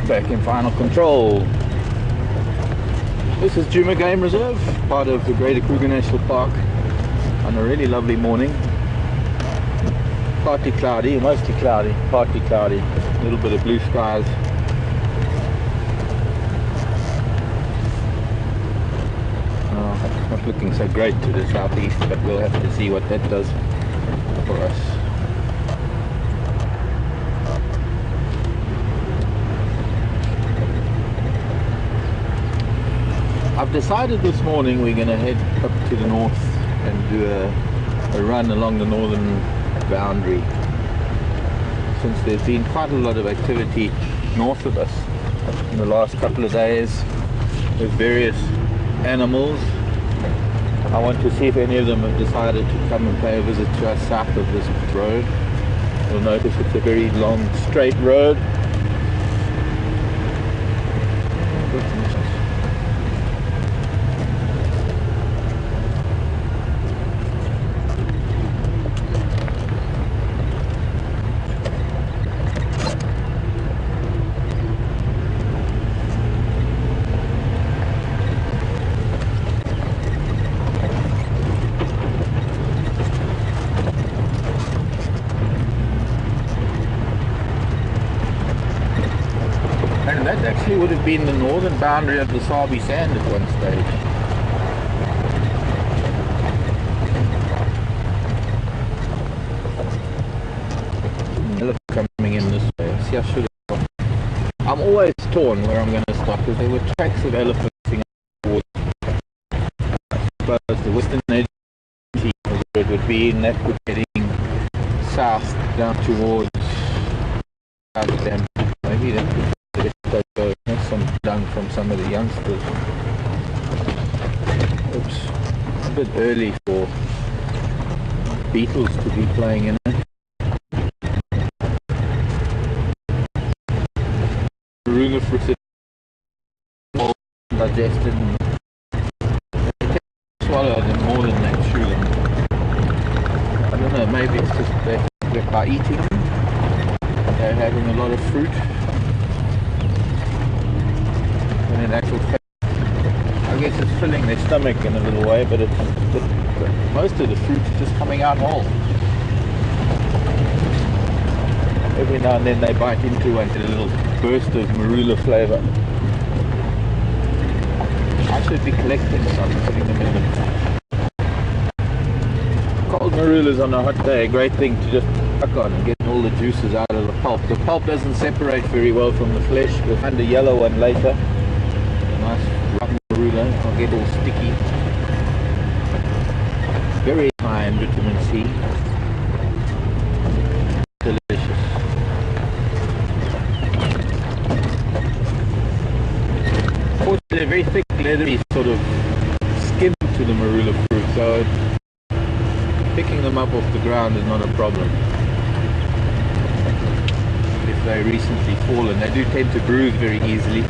back in final control. This is Djuma Game Reserve, part of the Greater Kruger National Park, on a really lovely morning. Partly cloudy, mostly cloudy, partly cloudy, a little bit of blue skies. Oh, not looking so great to the southeast, but we'll have to see what that does for us. I've decided this morning we're going to head up to the north and do a run along the northern boundary, since there's been quite a lot of activity north of us in the last couple of days with various animals. I want to see if any of them have decided to come and pay a visit to us south of this road. You'll notice it's a very long straight road. And that actually would have been the northern boundary of the Sabi Sand at one stage. Elephant coming in this way. See, I should have. I'm always torn where I'm going to stop, because there were tracks of elephants towards, I suppose, the western edge of it would be, and that would be heading south down towards Dam. Maybe that could have some dung from some of the youngsters. Oops, a bit early for beetles to be playing in it. Marula fruit all digested, and they can swallow them more than they chew them. I don't know, maybe it's just that by eating them they're having a lot of fruit. And in actual fact, I guess it's filling their stomach in a little way, but most of the fruit is just coming out whole. Every now and then they bite into one, get a little burst of marula flavour. I should be collecting some, putting them in the cold marulas on a hot day. A great thing to just tuck on and get all the juices out of the pulp. The pulp doesn't separate very well from the flesh. We'll find a yellow one later. Nice rough marula, it'll get all sticky. Very high in vitamin C. Delicious. They're very thick, leathery sort of skin to the marula fruit, so picking them up off the ground is not a problem. If they're recently fallen, they do tend to bruise very easily.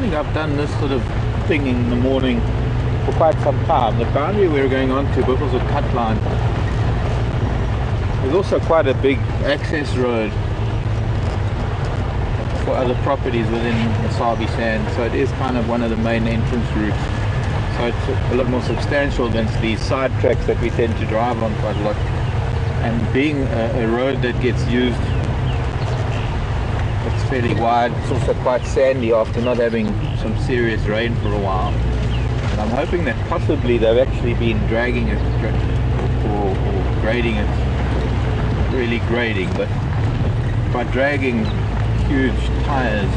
I've done this sort of stopping in the morning for quite some time. The boundary we were going on to, Buffels of cut line, there's also quite a big access road for other properties within Wasabi Sand, so it is kind of one of the main entrance routes. So it's a lot more substantial than these side tracks that we tend to drive on quite a lot. And being a road that gets used, it's fairly wide. It's also quite sandy after not having some serious rain for a while. And I'm hoping that possibly they've actually been dragging it or grading it, really grading, but by dragging huge tires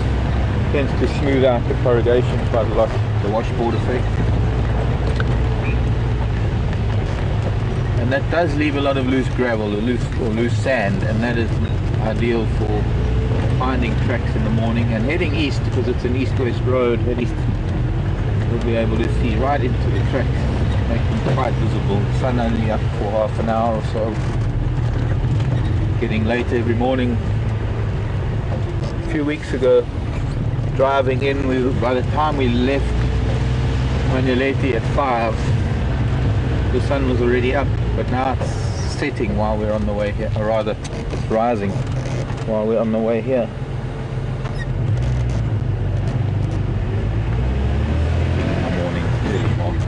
tends to smooth out the corrugation quite a lot, the washboard effect. And that does leave a lot of loose gravel or loose sand, and that is ideal for finding tracks in the morning. And heading east, because it's an east-west road, head east, we'll be able to see right into the tracks, make them quite visible. Sun only up for half an hour or so. Getting late every morning. A few weeks ago, driving in, by the time we left Manuleti at 5, the sun was already up, but now it's setting while we're on the way here, or rather it's rising while we're on the way here. Morning, early morning.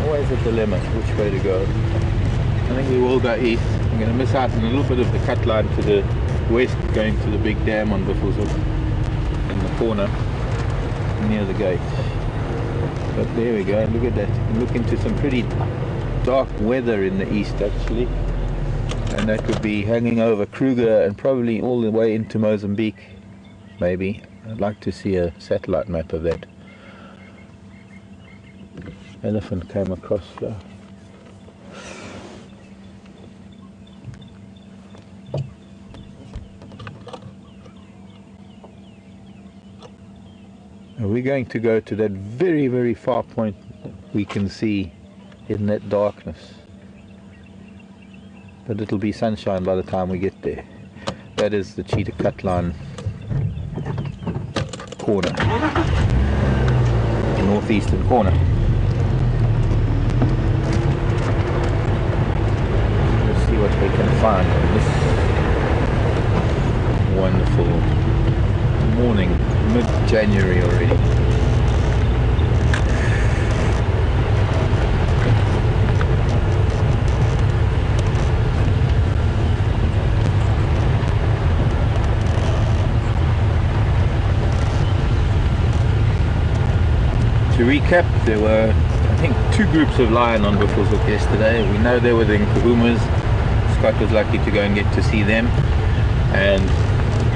Always a dilemma which way to go. I think we will go east. I'm going to miss out on a little bit of the cut line to the west, going to the big dam on Buffelshoek in the corner near the gate. But there we go, look at that. Look into some pretty dark weather in the east actually, and that could be hanging over Kruger and probably all the way into Mozambique maybe. I'd like to see a satellite map of that. Elephant came across here. We're going to go to that very, very far point we can see in that darkness. But it'll be sunshine by the time we get there. That is the Cheetah Cut Line corner. The northeastern corner. Let's see what we can find on this wonderful morning, mid-January already. To recap, there were, I think, 2 groups of lion on Buffelshoek yesterday. We know they were the Nkuhumas. Scott was lucky to go and get to see them. And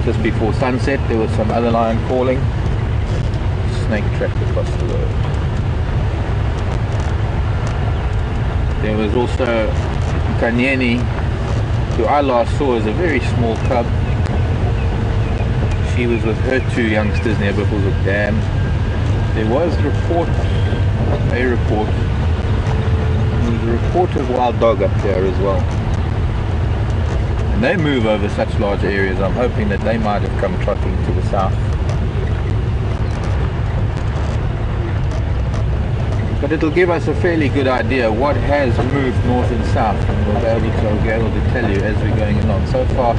just before sunset there was some other lion calling. Snake track across the road. There was also Kanyeni, who I last saw as a very small cub. She was with her 2 youngsters near Buffelshoek Dam. There was a report of wild dog up there as well. And they move over such large areas. I'm hoping that they might have come trotting to the south. But it'll give us a fairly good idea what has moved north and south, and we'll be able to tell you as we're going along. So far,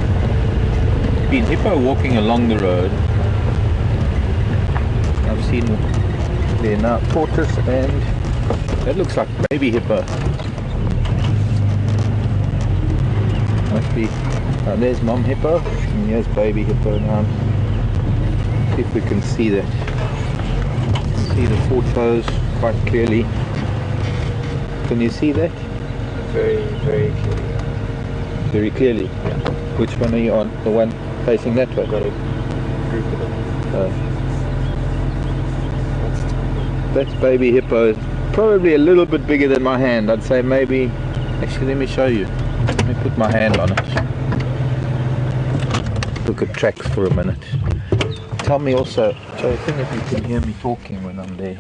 been hippo walking along the road. I've seen there now tortoise, and that looks like baby hippo. Must be. There's mom hippo, and here's baby hippo now. See if we can see that. See the 4 toes quite clearly. Can you see that? Very, very clearly. Very clearly? Yeah. Which one are you on? The one facing that way? Got a group of them. That's baby hippo. Probably a little bit bigger than my hand. I'd say maybe. Actually, let me show you. Let me put my hand on it. Look at tracks for a minute. Tell me also, Jonathan, if you can hear me talking when I'm there.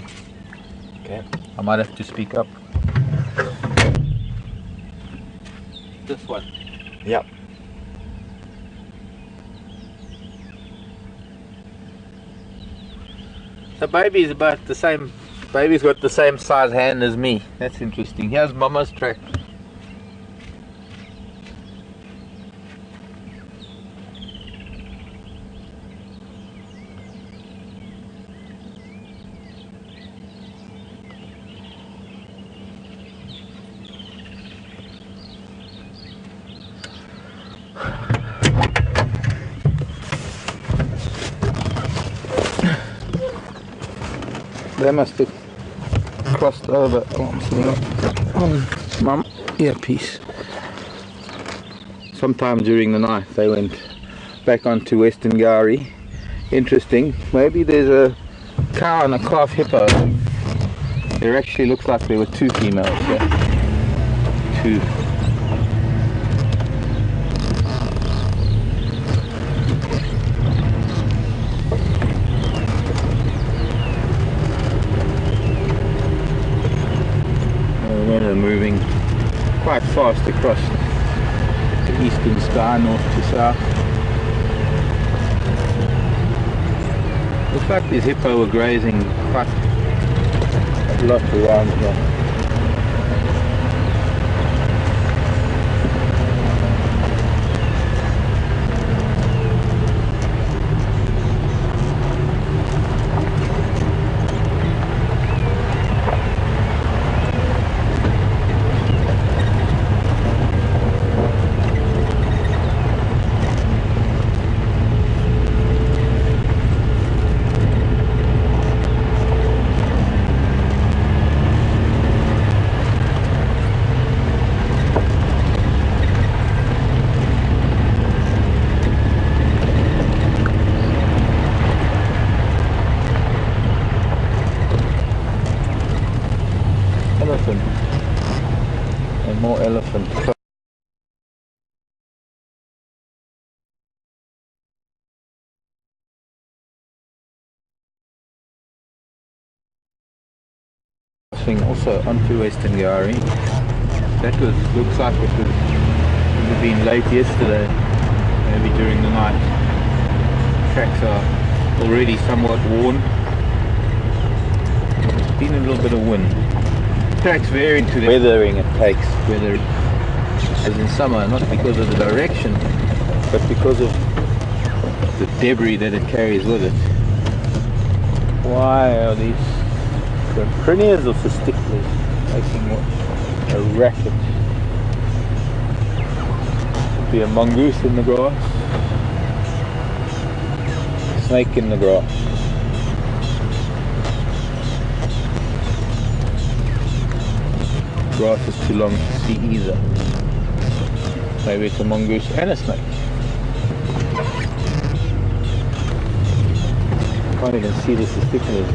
Okay. I might have to speak up. This one. Yep. The baby's about the same. Baby's got the same size hand as me. That's interesting. Here's Mama's track. They must have crossed over. Oh, I'm sitting on Mum earpiece. Sometime during the night they went back onto Western Gari. Interesting. Maybe there's a cow and a calf hippo. There actually looks like there were two females here. Two. Moving quite fast across the eastern sky, north to south. Looks like these hippo were grazing quite a lot around here. And more elephants. Crossing also onto Western Gari. That looks like it would have been late yesterday, maybe during the night. Tracks are already somewhat worn. There's been a little bit of wind. Tracks vary to the weathering it takes, whether as in summer, not because of the direction, but because of the debris that it carries with it. Why are these Crinnias or Cysticles making what? A racket? Could be a mongoose in the grass, snake in the grass. Grass is too long to see either. Maybe it's a mongoose and a snake. Can't even see the Cysticles.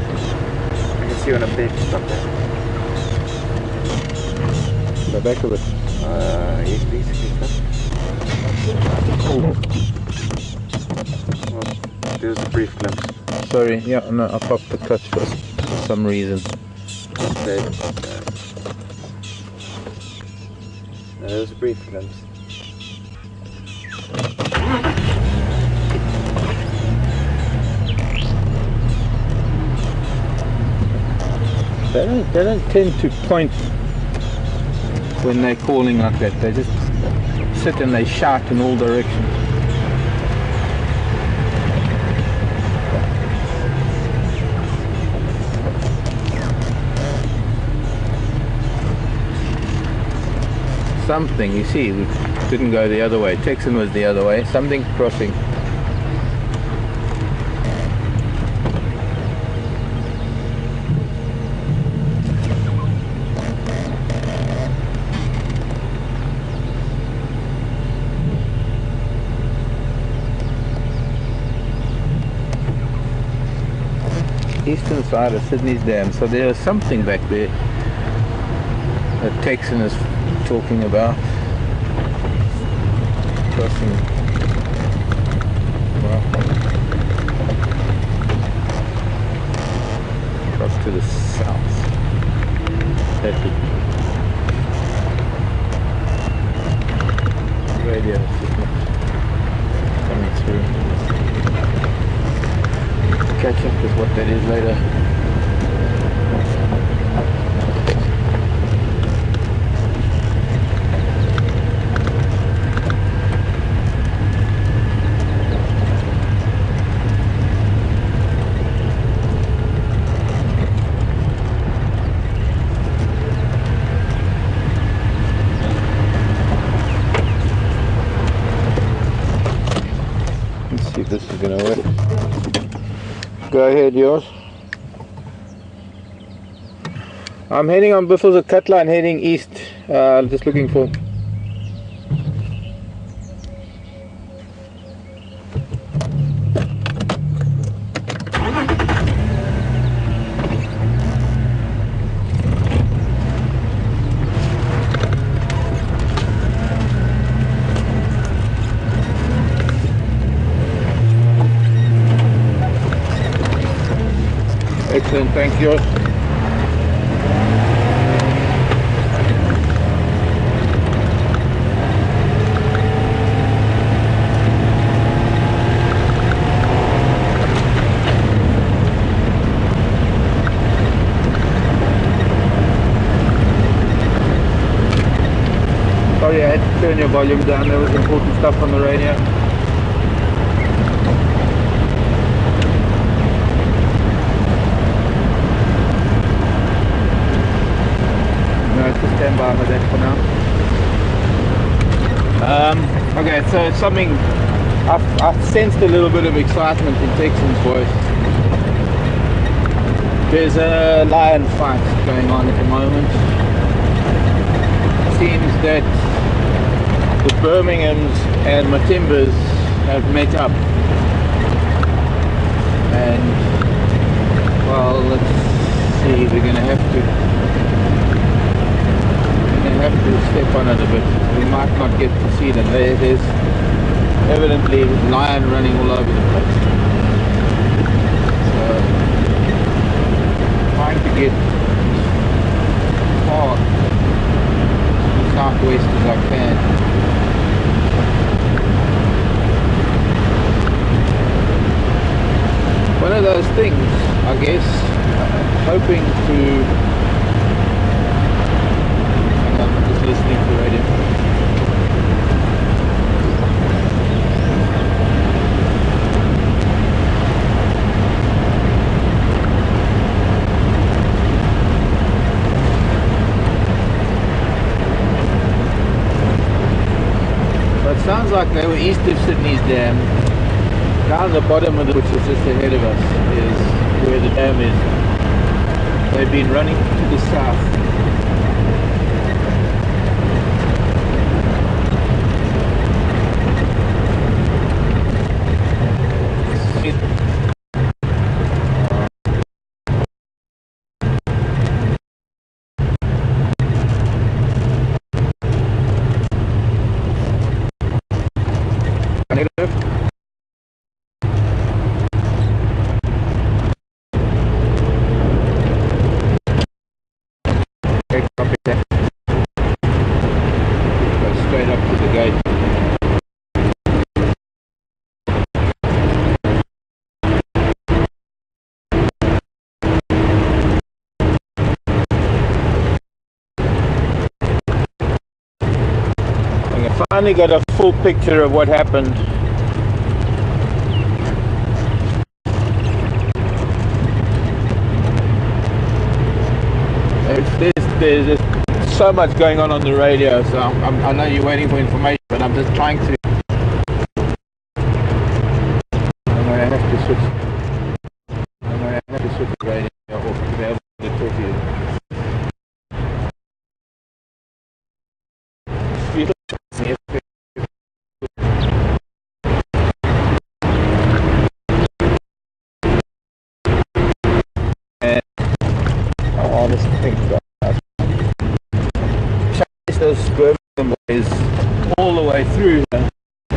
I can see on a bench up there. The back of it. Yes, please. Oh. Well, there's a brief glimpse. Sorry, yeah, no, I popped the clutch for some reason. There was a brief glimpse. They don't tend to point when they're calling like that. They just sit and they shout in all directions. Something, you see, we didn't go the other way. Texan was the other way. Something crossing. Eastern side of Sydney's Dam. So there's something back there that Texan is talking about. Crossing. Well, cross to the south. That radio signal coming through. catch up with what that is later. Let's see if this is going to work. Go ahead, yours. I'm heading on Buffalo's a cut line heading east, just looking for. Excellent, thank you. Sorry, I had to turn your volume down. There was important stuff on the radio. Stand by with that for now. Okay, so it's something I've sensed a little bit of excitement in Texan's voice. There's a lion fight going on at the moment. It seems that the Birminghams and Matimbas have met up, and well, let's see, we're going to have to step on it a bit. We might not get to see them. There's evidently lion running all over the place. So, trying to get far to the southwest as I can. One of those things, I guess, hoping to listening to radio. But it sounds like they were east of Sydney's dam. Down the bottom of the, which is just ahead of us, is where the dam is. They've been running to the south. Finally got a full picture of what happened. There's so much going on the radio, so I know you're waiting for information, but I'm just trying to. I have to switch the radio off to be able to talk to you. Those Birmingham boys all the way through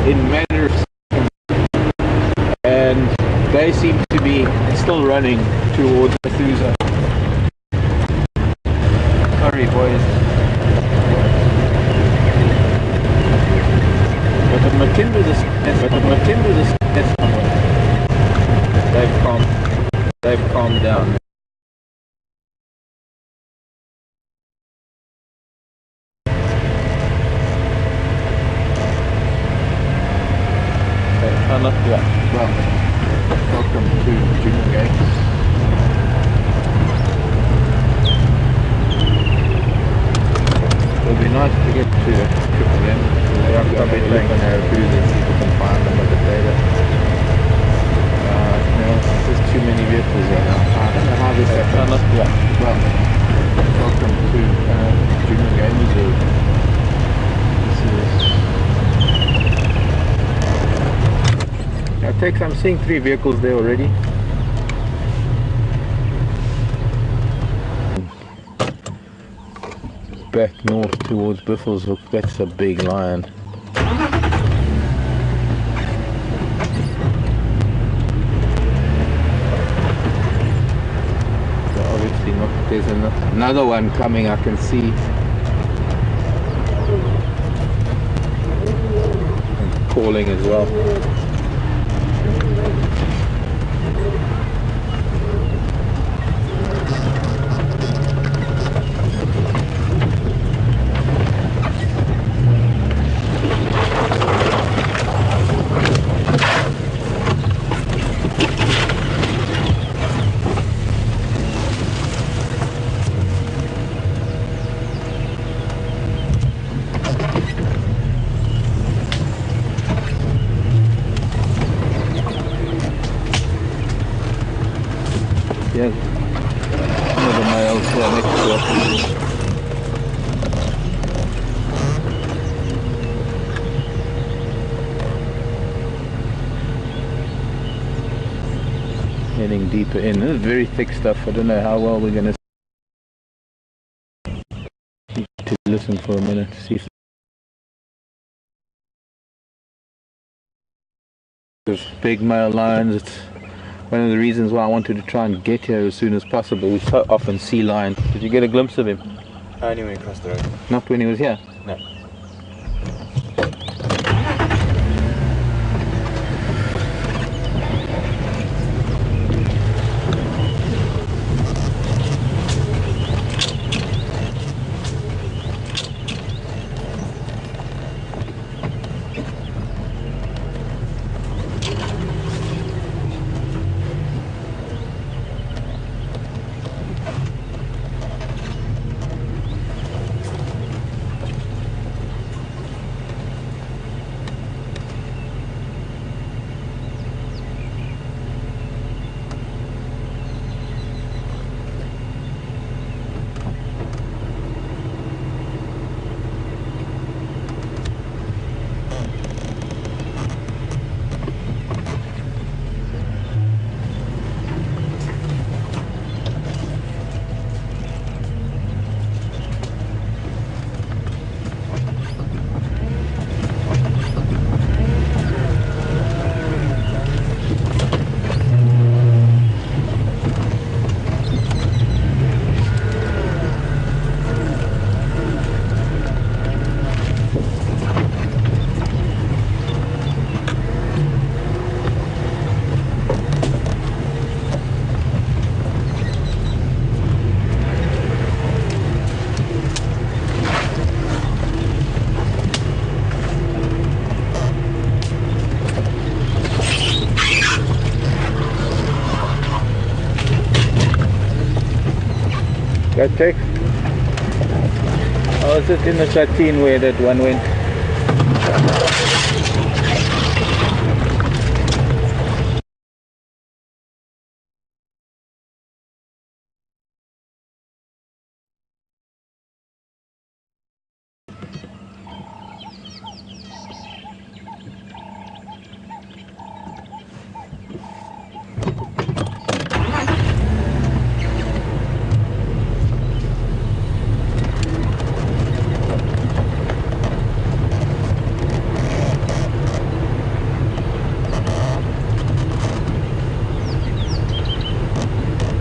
in manner of seconds, and they seem to be still running towards Arathusa. Sorry, boys. But the Matimba is somewhere. They've come. They've calmed down. Yeah. Well, welcome to Djuma Gates. It'll be nice to get to a trip again. I'll be taking Arathusa and see if we can find them a bit later. There's too many vehicles here now. I don't know how this happened. Yeah. Well, welcome to Djuma Games. This is... I'm seeing 3 vehicles there already. Back north towards Buffelshoek, that's a big lion. So obviously not, there's another one coming, I can see. And calling as well. Yes, one of the males here next to us. Heading deeper in. This is very thick stuff. I don't know how well we're going to listen for a minute to see if there's big male lions. It's one of the reasons why I wanted to try and get here as soon as possible. We so often see lion. Did you get a glimpse of him? Only when he crossed the road. Not when he was here? No. That takes? Oh, is it in the 13 where that one went?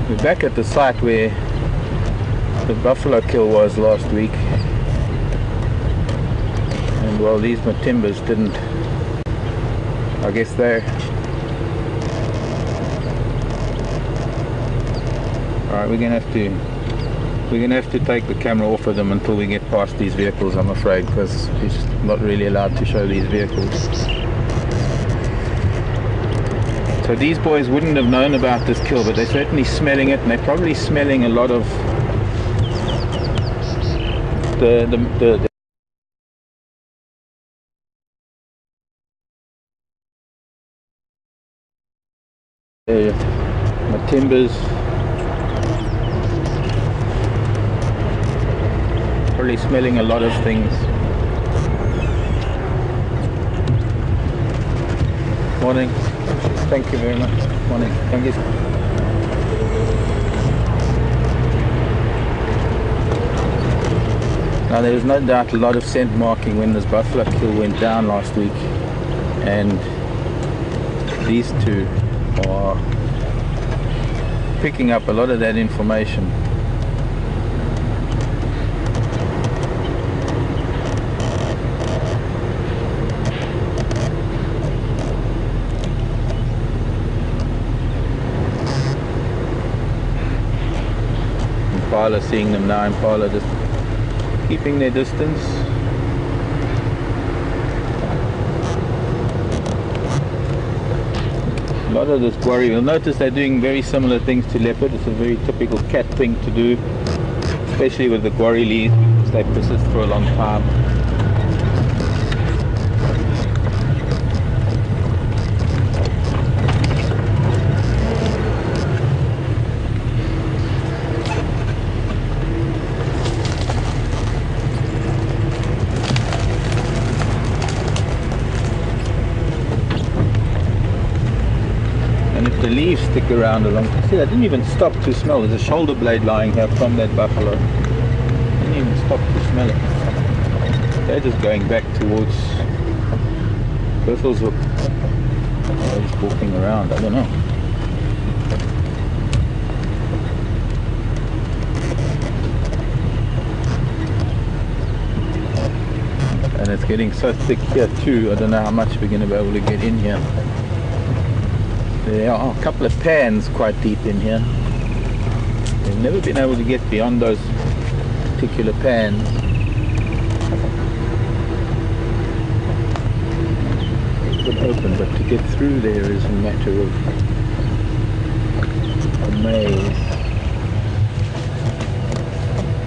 We're back at the site where the buffalo kill was last week, and well, these Matimbas didn't, I guess Alright, we're gonna have to take the camera off of them until we get past these vehicles, I'm afraid, because we're just not really allowed to show these vehicles. So these boys wouldn't have known about this kill, but they're certainly smelling it, and they're probably smelling a lot of the Matimbas. Probably smelling a lot of things. Morning. Thank you very much. Morning. Thank you. Now there was no doubt a lot of scent marking when this buffalo kill went down last week, and these two are picking up a lot of that information. Impala seeing them now, Impala just keeping their distance. A lot of this quarry, you'll notice they're doing very similar things to leopard. It's a very typical cat thing to do, especially with the quarry leaves. They persist for a long time. The leaves stick around along. See, I didn't even stop to smell. There's a shoulder blade lying here from that buffalo. Didn't even stop to smell it. They're just going back towards Buffalo's Hook. They're just walking around. I don't know. And it's getting so thick here too. I don't know how much we're going to be able to get in here. There are a couple of pans quite deep in here. We've never been able to get beyond those particular pans. It's been open, but to get through there is a matter of a maze.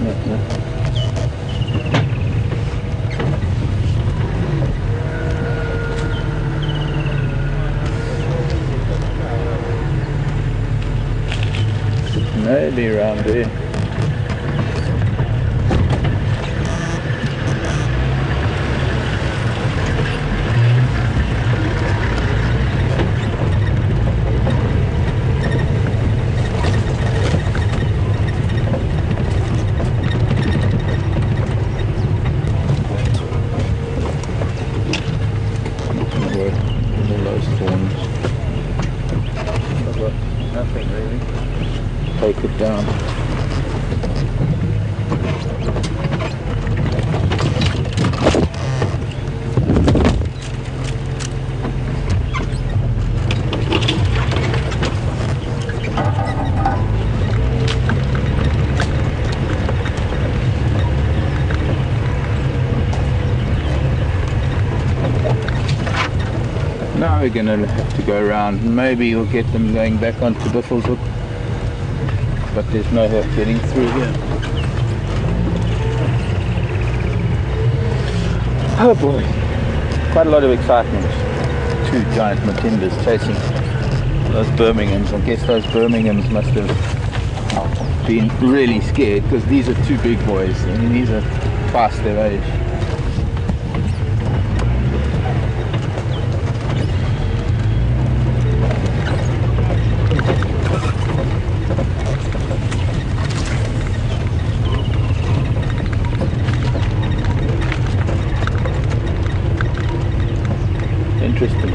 No. Maybe around there. All those thorns. Nothing really. Take it down. Now we're going to have to go around. Maybe we'll get them going back onto Buffalo's Hook. But there's no help getting through here. Oh boy, quite a lot of excitement. Two giant Matimbas chasing those Birminghams. I guess those Birminghams must have been really scared, because these are two big boys. I mean, these are past their age. Interesting.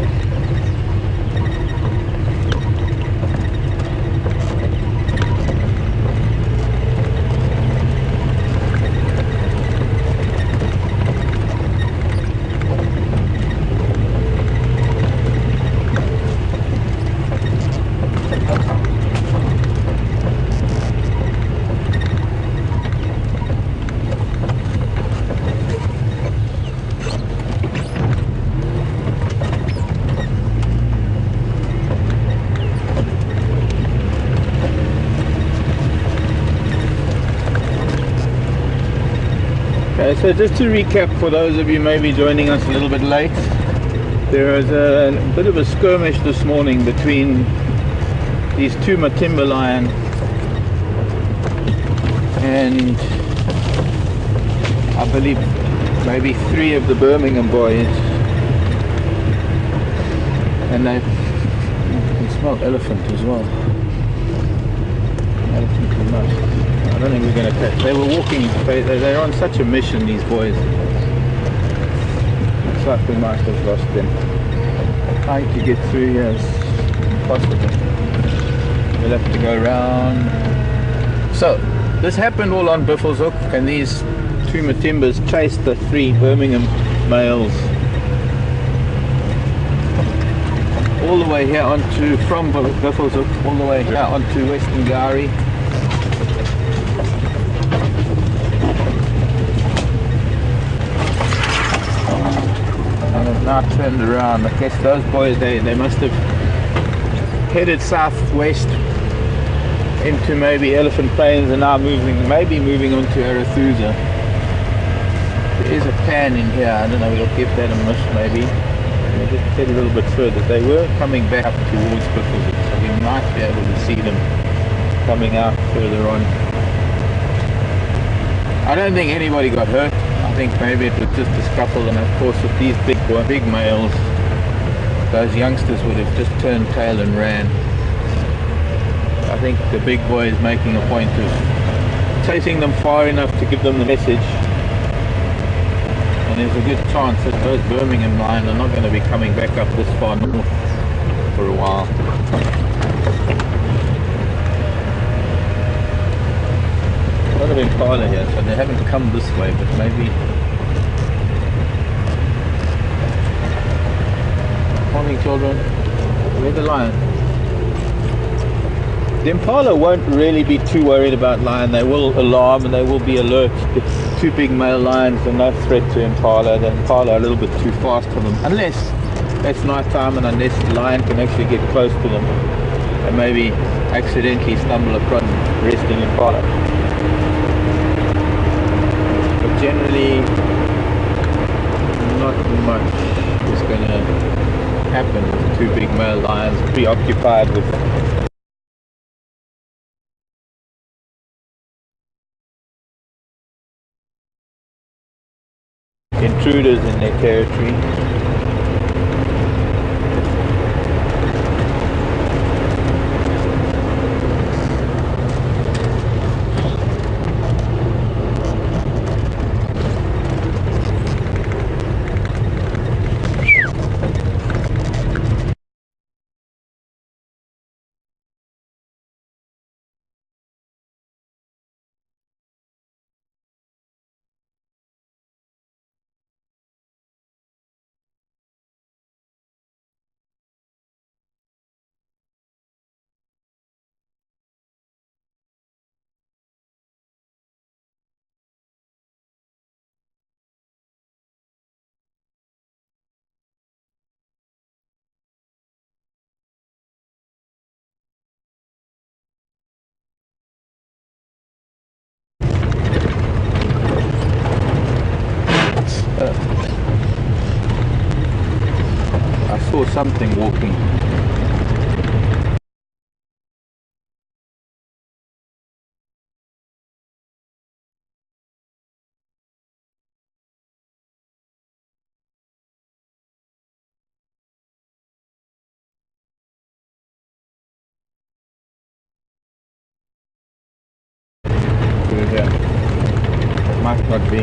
So just to recap, for those of you maybe joining us a little bit late, there was a bit of a skirmish this morning between these two Matimba lions and I believe maybe 3 of the Birmingham boys, and they can smell elephant as well. Elephant too much. I don't think we're going to catch. They were walking, they're on such a mission, these boys. Looks like we might have lost them. Trying to get through here is impossible. We'll have to go around. So this happened all on Buffelshoek, and these 2 Matimbas chased the 3 Birmingham males all the way here onto, from Buffelshoek all the way here onto Western Gowrie. And have now turned around. I guess those boys, they must have headed southwest into maybe Elephant Plains and now maybe moving on to Arathusa. There is a pan in here, I don't know, we'll give that a miss maybe. We'll just head a little bit further. They were coming back up towards Buffelshoek, so we might be able to see them coming out further on. I don't think anybody got hurt. I think maybe it was just a scuffle, and of course with these big males, those youngsters would have just turned tail and ran. I think the big boy is making a point of chasing them far enough to give them the message. And there's a good chance that those Birmingham lions are not going to be coming back up this far north for a while. A lot of impala here, so they haven't come this way, but maybe... Morning children, where's the lion? The impala won't really be too worried about lion. They will alarm and they will be alert. It's 2 big male lions and no threat to impala. The impala are a little bit too fast for them, unless it's night time and unless the lion can actually get close to them and maybe accidentally stumble across resting impala. But generally, not much is going to happen with 2 big male lions preoccupied with intruders in their territory. I saw something walking. Through here. It might not be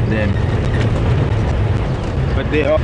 them, but they are.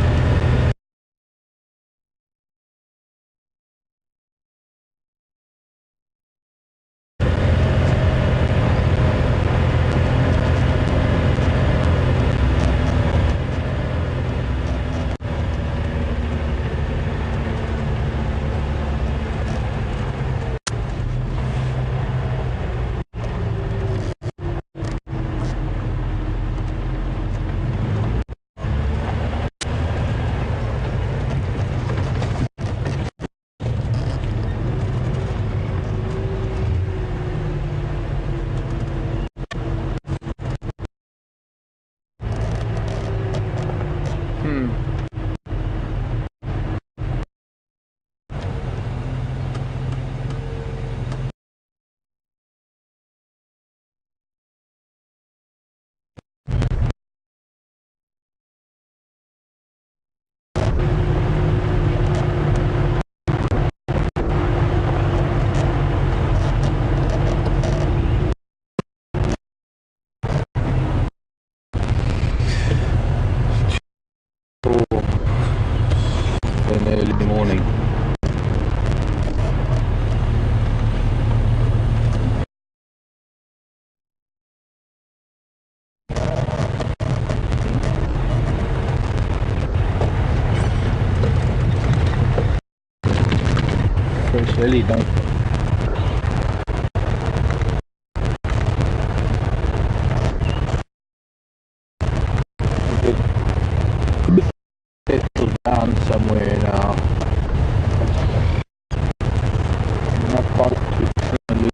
early morning. Fresh early, don't settle down somewhere now. Not quite too loose.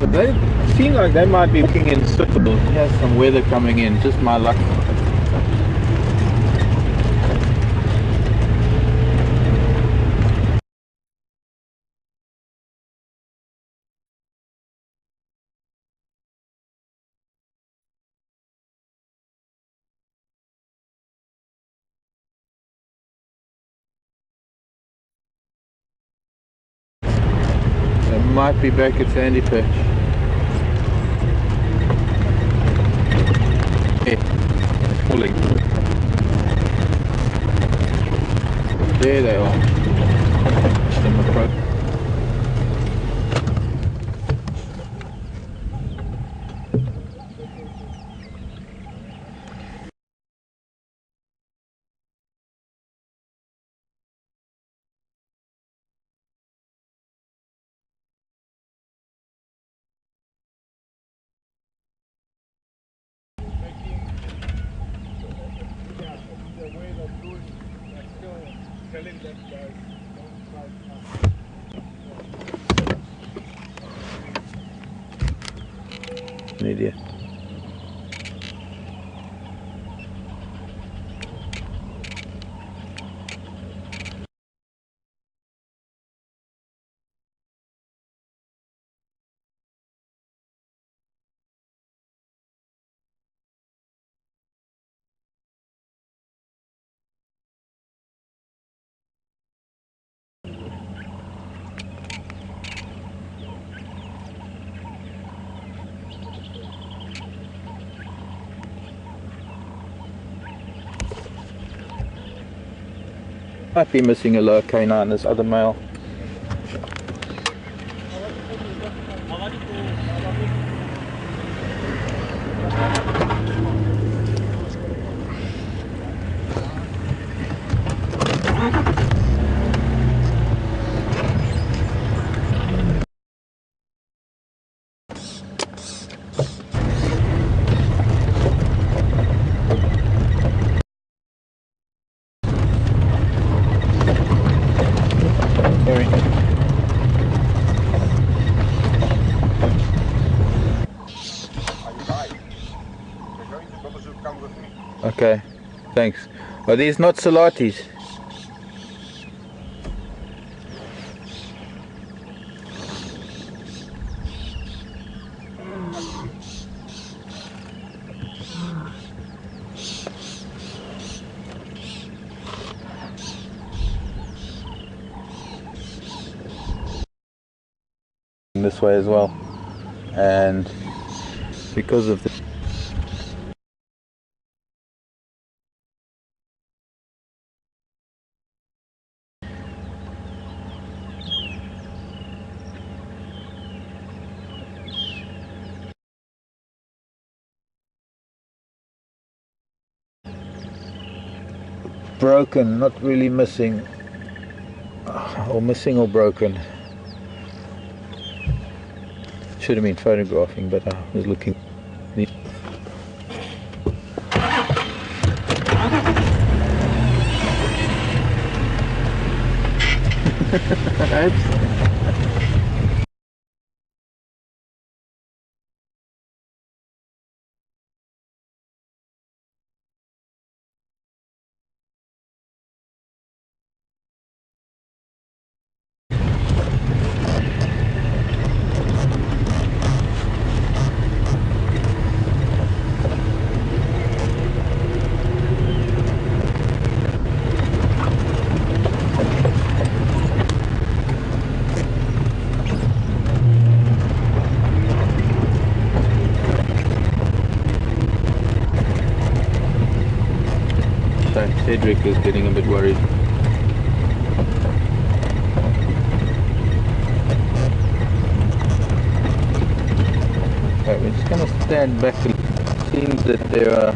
So they seem like they might be looking in circles. Here's some weather coming in, just my luck. They might be back at Sandy Patch. Yeah, pulling. There they are. Them approach. An idiot. Might be missing a lower canine, this other male. Okay, thanks. Are these not Selatis? This way as well, and because of the broken, not really missing, or missing or broken. should have been photographing, but I was looking. Oops. Cedric is getting a bit worried. Right, we're just going to stand back. It seems that there are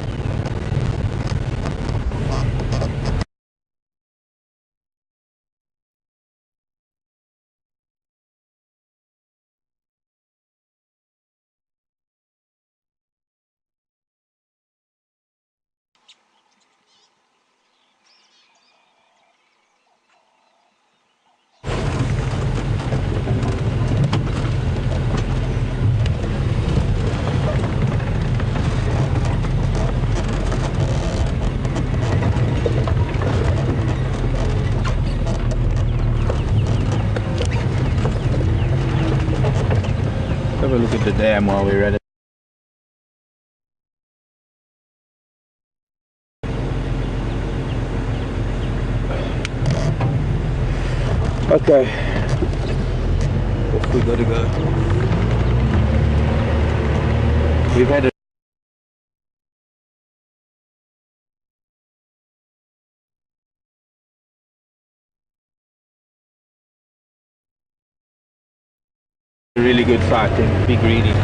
have a look at the dam while we're at it. Okay, off we gotta go. We've had a really good sighting, be greedy.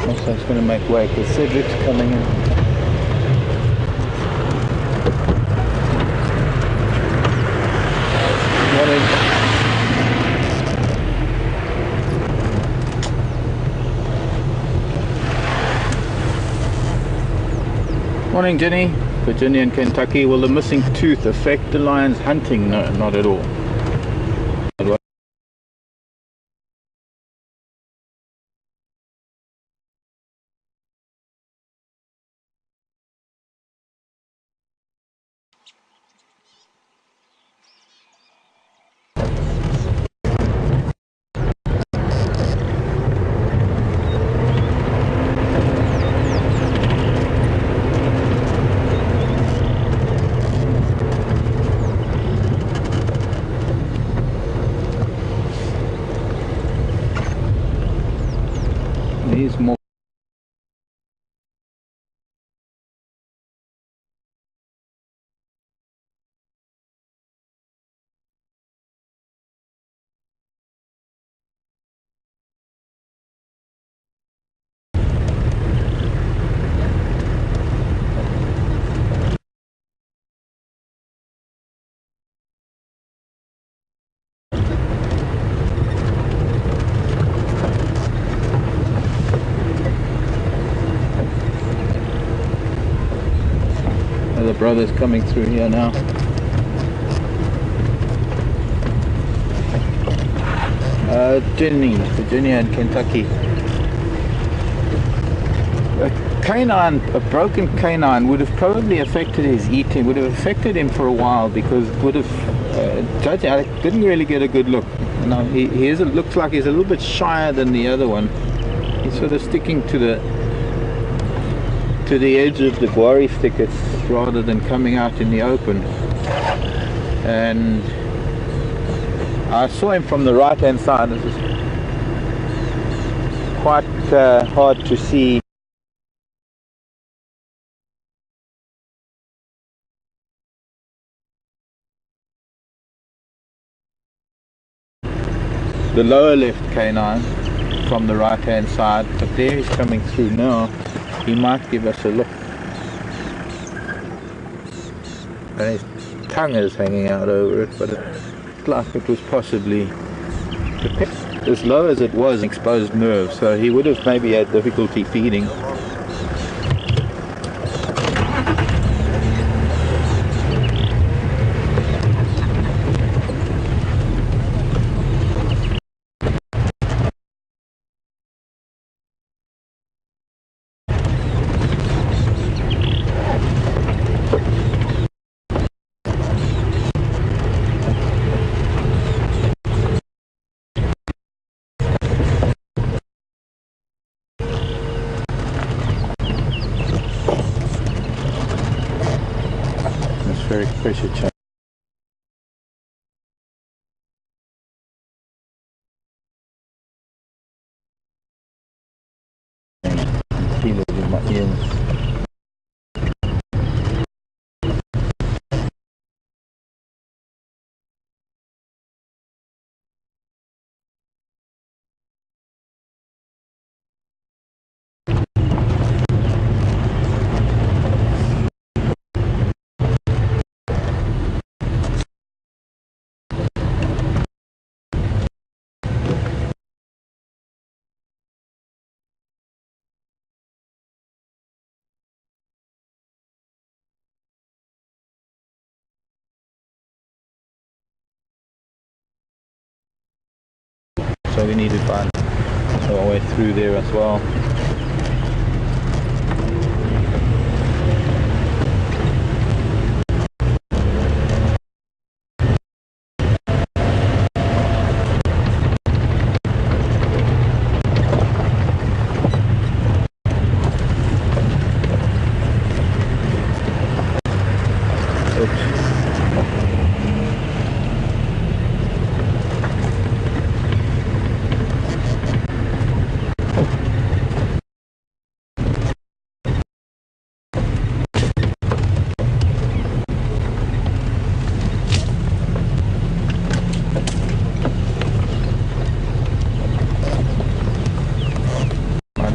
Also, it's going to make way because Cedric's coming in. Morning, Jenny. Virginia and Kentucky. Will the missing tooth affect the lion's hunting? No, not at all. More. The brothers coming through here now. Jenny, Virginia and Kentucky. A broken canine would have probably affected his eating, would have affected him for a while, because it would have, Judge Alec didn't really get a good look. Now he is, it looks like he's a little bit shyer than the other one. He's sort of sticking to the edge of the guari stick. It's rather than coming out in the open. And I saw him from the right hand side. This is quite hard to see. The lower left canine from the right hand side, but there he's coming through now. He might give us a look. And his tongue is hanging out over it, but it looked like it was possibly as low as it was exposed nerve, so he would have maybe had difficulty feeding. Atmospheric pressure change. I feel it in my ears. So we need to find our way through there as well.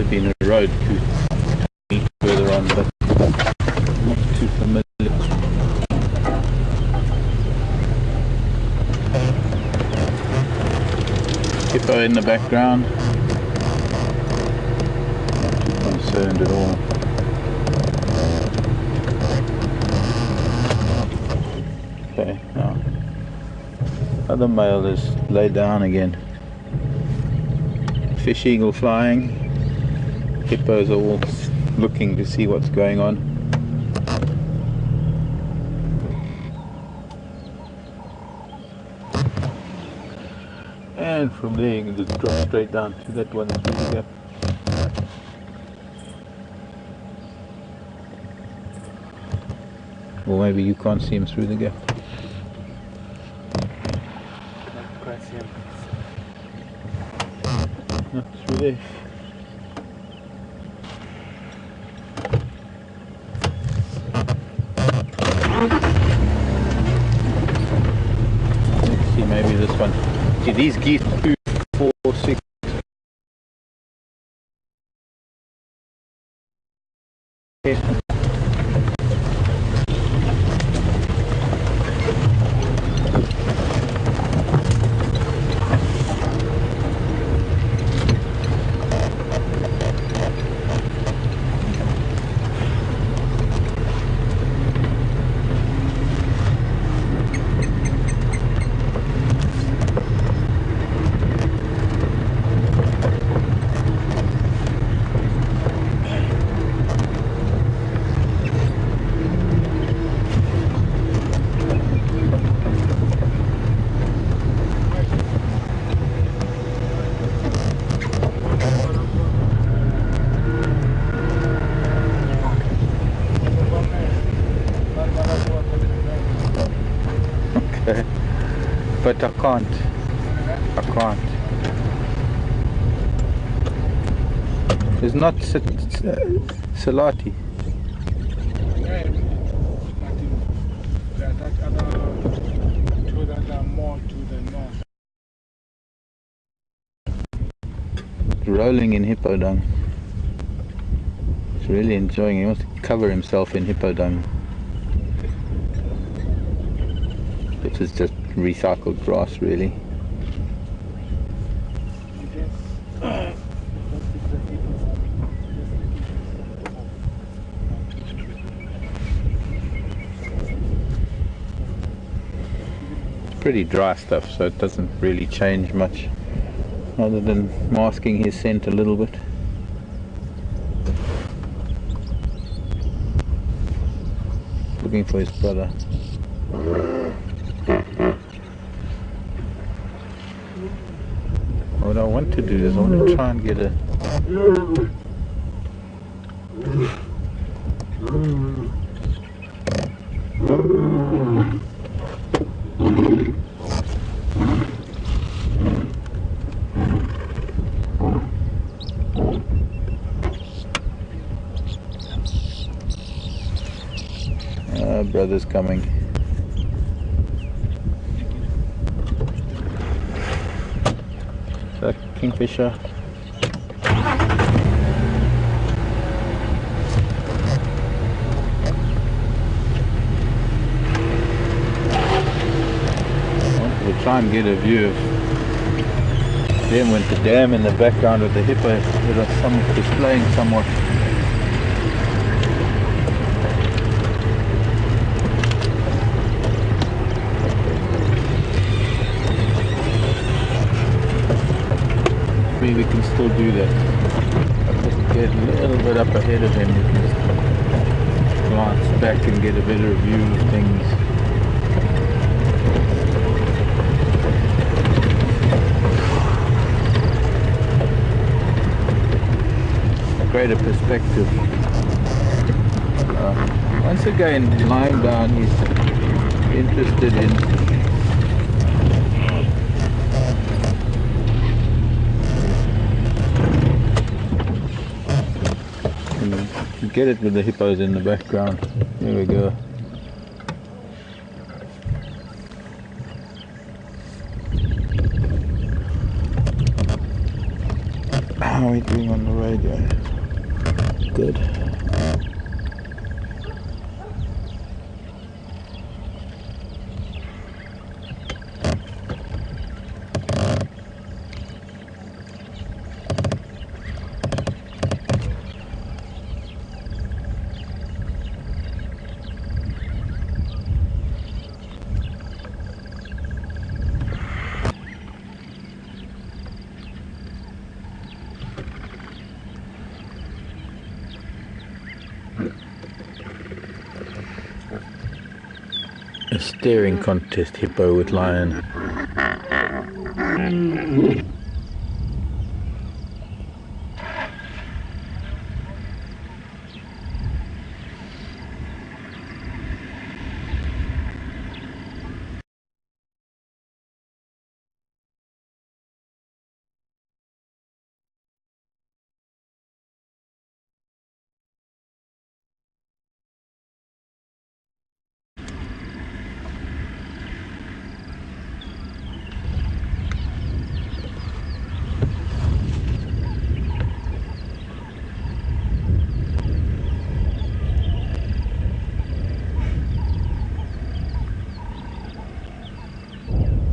Been a road to further on, but not too familiar. Hippo in the background, not too concerned at all. Okay, now other male is laid down again. Fish eagle flying. Hippos are all looking to see what's going on. And from there you can just drop straight down to that one through the gap. Or maybe you can't see him through the gap. Can't quite see him. No, through there. Let's see, maybe this one. See, these geese 2, 4, 6. Okay. can't. I can't. It's not Selatis. Yeah, Matimba. That other two that are more to the north. Rolling in hippo dung. He's really enjoying it. He wants to cover himself in hippo dung. This is just recycled grass, really. Pretty dry stuff, so it doesn't really change much other than masking his scent a little bit. Looking for his brother. What I want to do is I want to try and get a brother's coming. Is that kingfisher? We'll try and get a view of them with the dam in the background of the hippo that are displaying somewhat. We can still do that. I'll just get a little bit up ahead of him. We can just glance back and get a better view of things. A greater perspective. Once again, lying down, he's interested in get it with the hippos in the background. Here we go. How are we doing on the radio? Good. A staring contest, hippo with lion.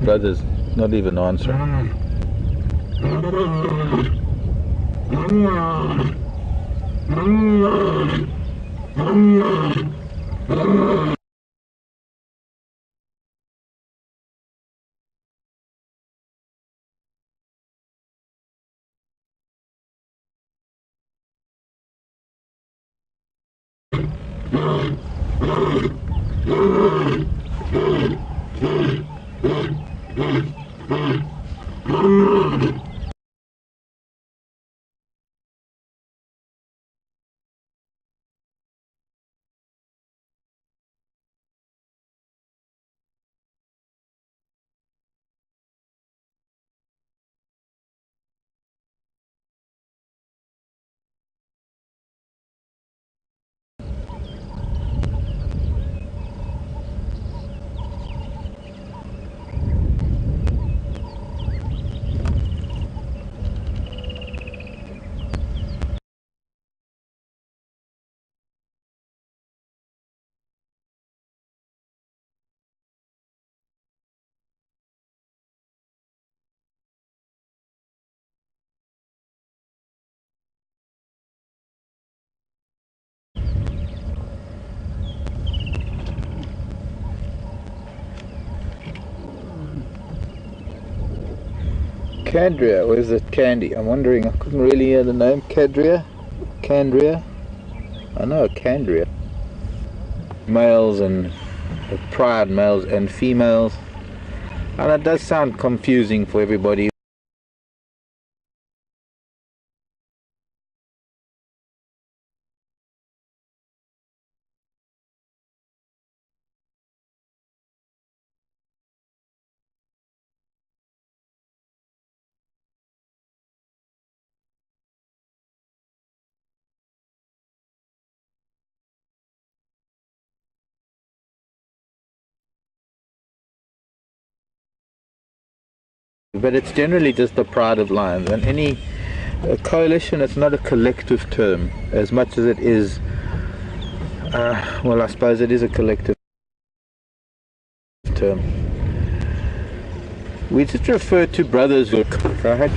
Brother's not even answering. Cadria, or is it Candy? I'm wondering, I couldn't really hear the name. Cadria? Candria? I know, Candria. Males and pride males and females. And that does sound confusing for everybody. But it's generally just the pride of lions, and any coalition, it's not a collective term as much as it is, well, I suppose it is a collective term. We just refer to brothers who right?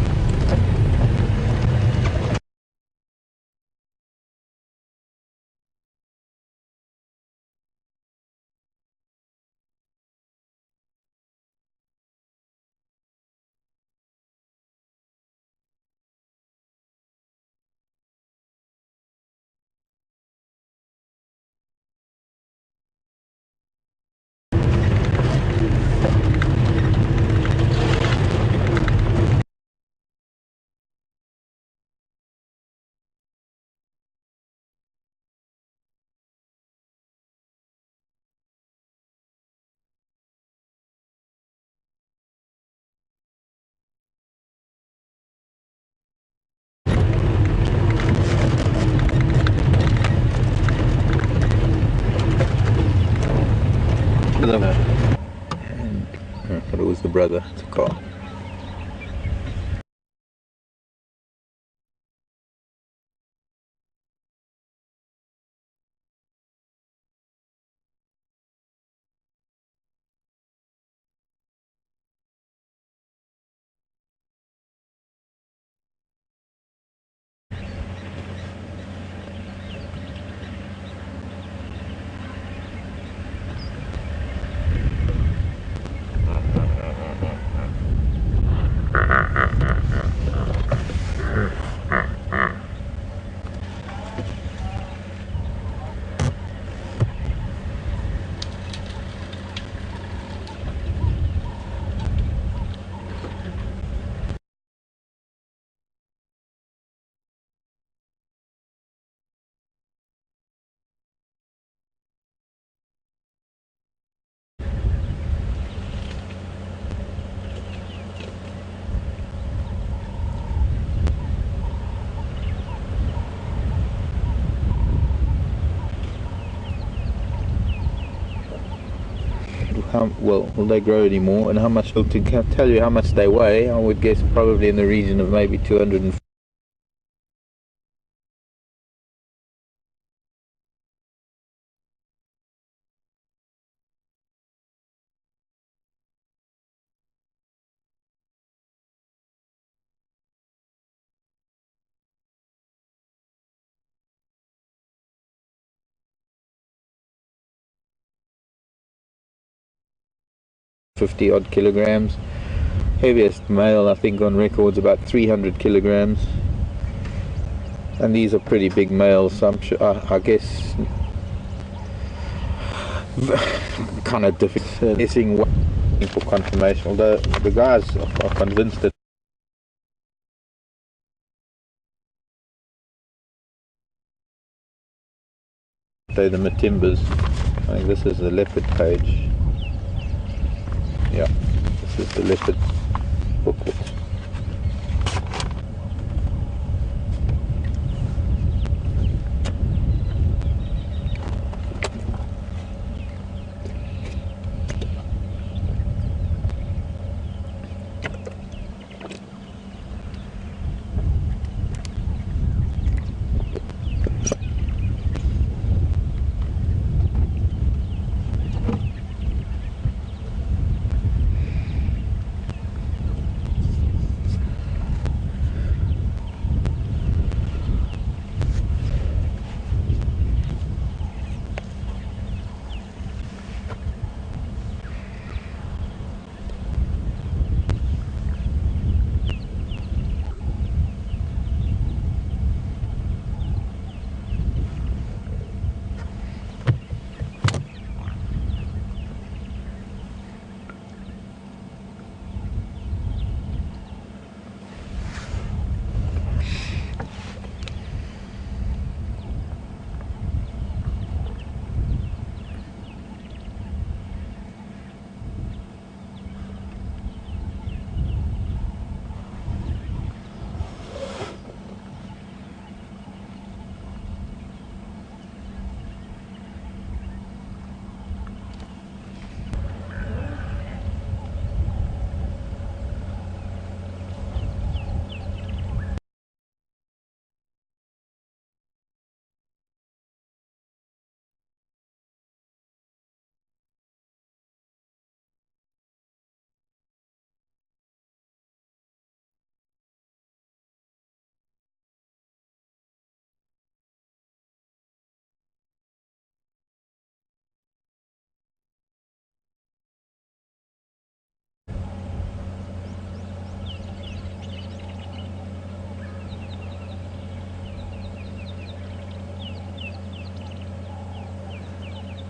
And I thought it was the brother. It's a car. How well will they grow anymore, and how much? To tell you how much they weigh, I would guess probably in the region of maybe 250. Odd kilograms. Heaviest male I think on record's about 300 kilograms, and these are pretty big males, so I'm sure, I guess kind of difficult guessing for confirmation, although the guys are convinced that they're the Matimbas. I think this is the leopard page. Yeah, this is the leopard booklet.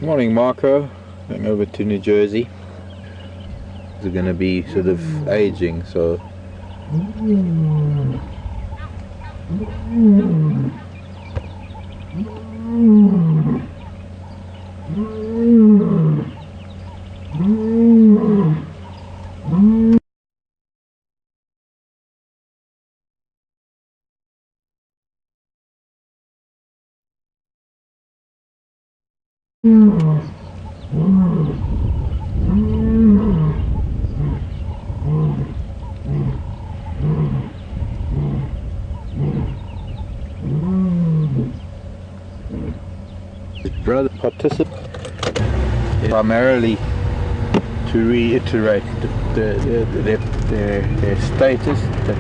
Morning, Marco. Going over to New Jersey. They're going to be sort of aging, so his brother participates primarily to reiterate their status, that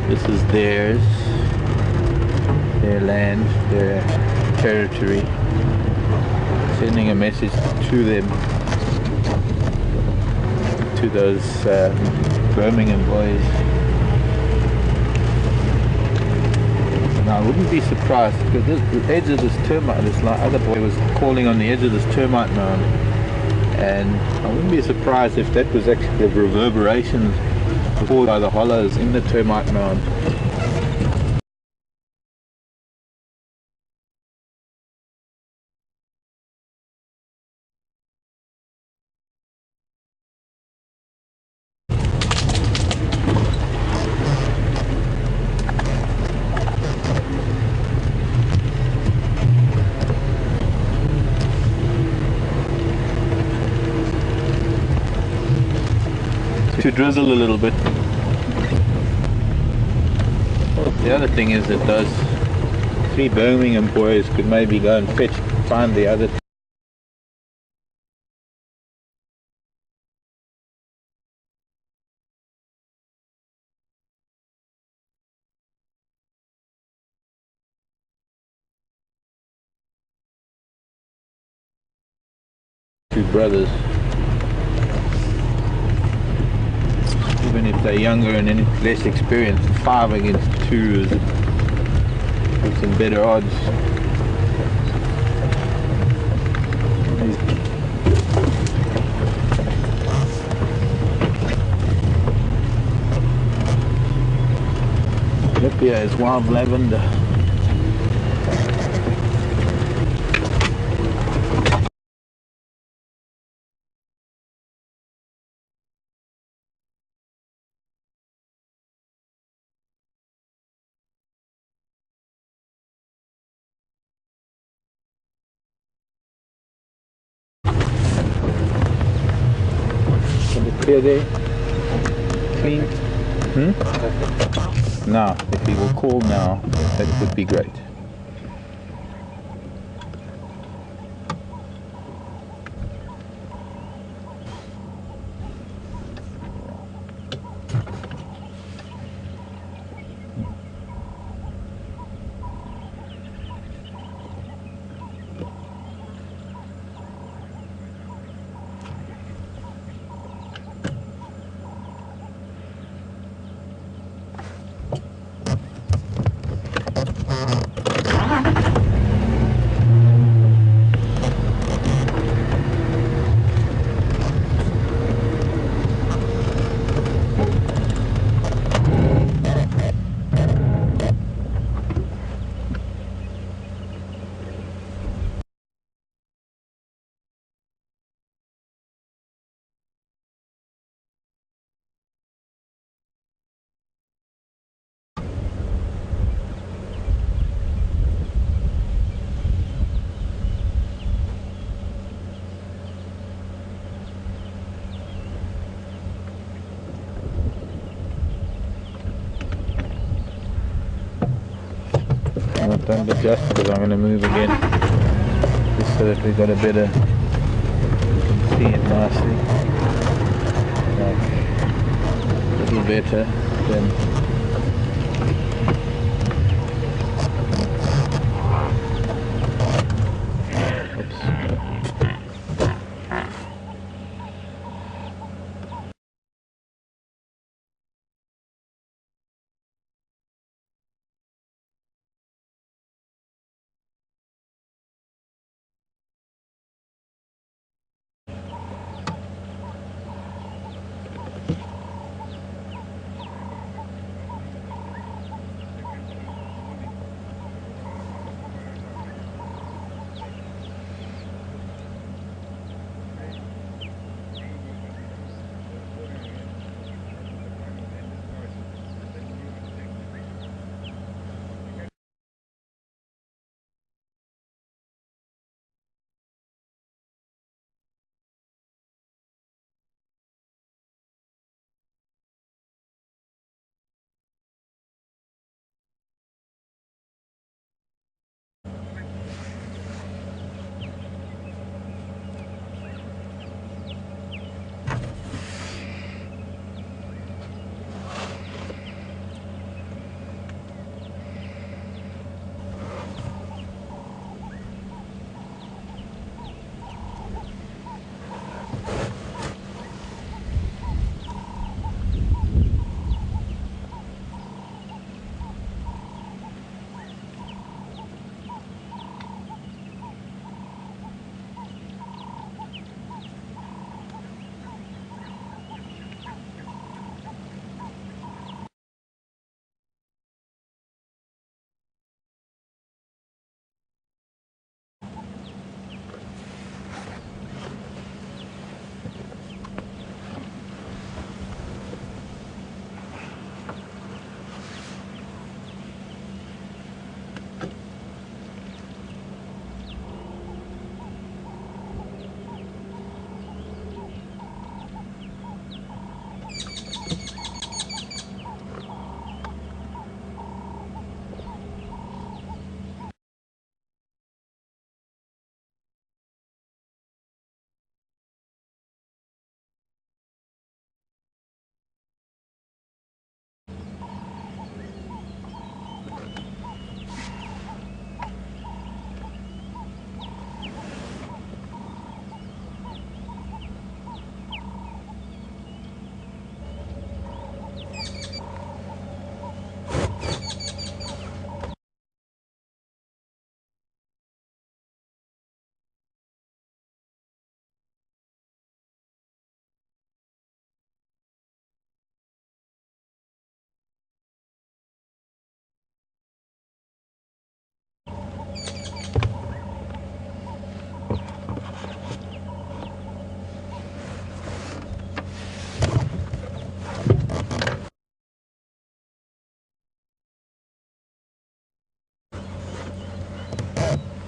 this is theirs, their land, their territory, sending a message to them, to those Birmingham boys. Now, I wouldn't be surprised, because the edge of this termite, this other boy was calling on the edge of this termite mound, and I wouldn't be surprised if that was actually the reverberations caused by the hollows in the termite mound. To drizzle a little bit. The other thing is that those 3 Birmingham boys could maybe go and find the other 2 brothers. Even if they're younger and any less experienced, 5 against 2 is with some better odds. Yep, here is wild lavender. Clear there, clean. Now, if he will call now, that would be great. Don't adjust because I'm going to move again, just so that we've got a better, you can see it nicely, like a little better than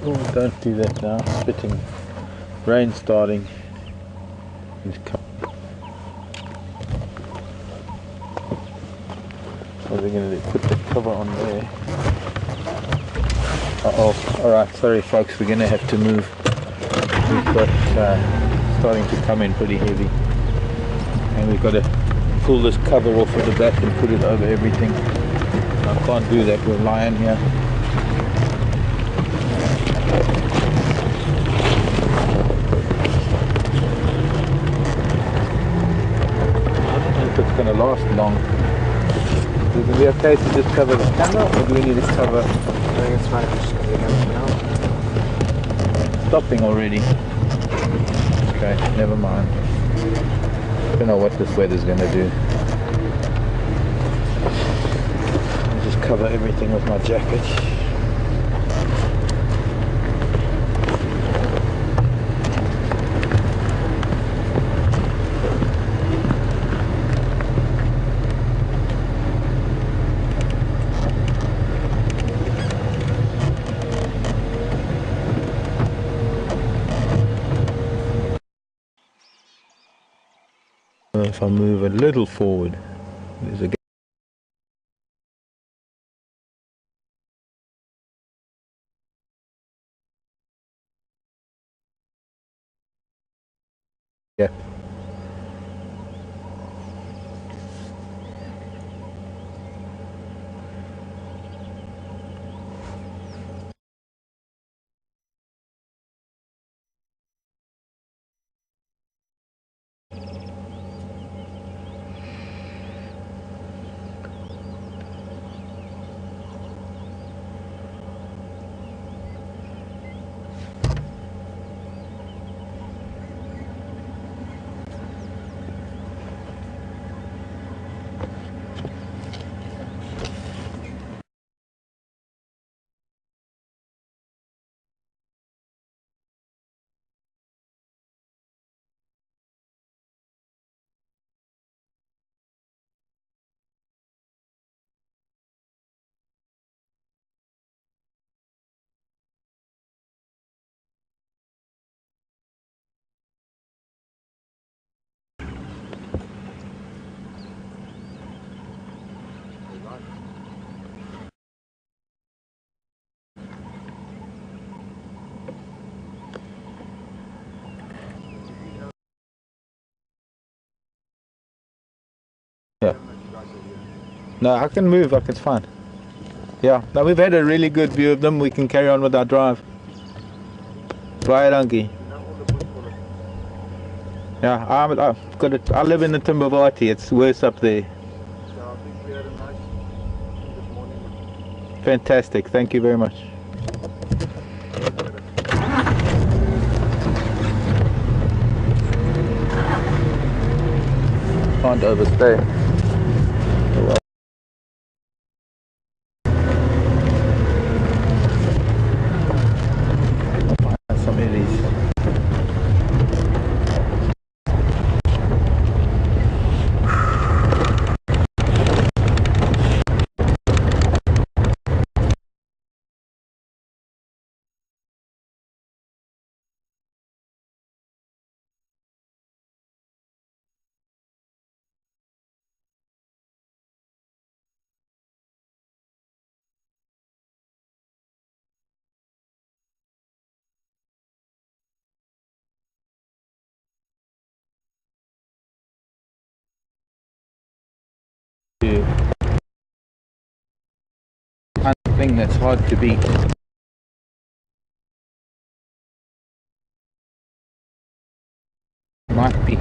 Oh, don't do that now. Spitting. Rain starting. So we're going to put the cover on there. Uh-oh. Alright, sorry folks, we're going to have to move. We've got starting to come in pretty heavy. And we've got to pull this cover off of the back and put it over everything. I can't do that with Lion here. It's going to last long. Is it be okay to just cover the camera, or do we need to cover? I think it's fine if we just cover the camera now. Stopping already. Okay, never mind. Don't know what this weather's going to do. I'll just cover everything with my jacket. If I move a little forward, there's a gap. Yeah. No, I can move, it's fine. Yeah, now we've had a really good view of them. We can carry on with our drive. Baie dankie. Yeah, I've got it. I live in the Timbavati. It's worse up there. Yeah, I think we had a nice this morning. Fantastic. Thank you very much. Can't overstay. Some of these. One thing that's hard to beat. Might be.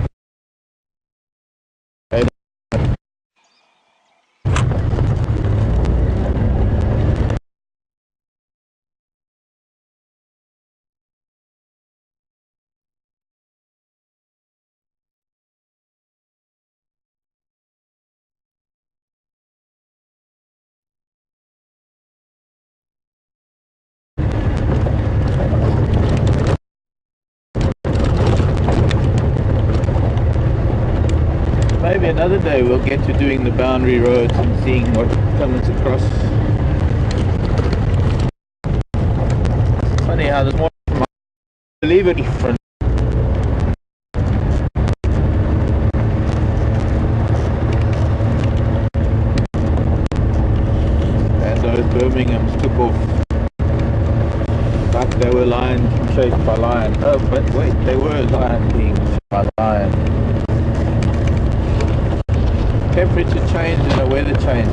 Maybe another day we'll get to doing the boundary roads and seeing what comes across. Funny anyhow, this morning, believe it, different. And those Birminghams took off like they were lion shaped by lion. Oh, but wait, they were lion being shaped by lion. Temperature change and a weather change.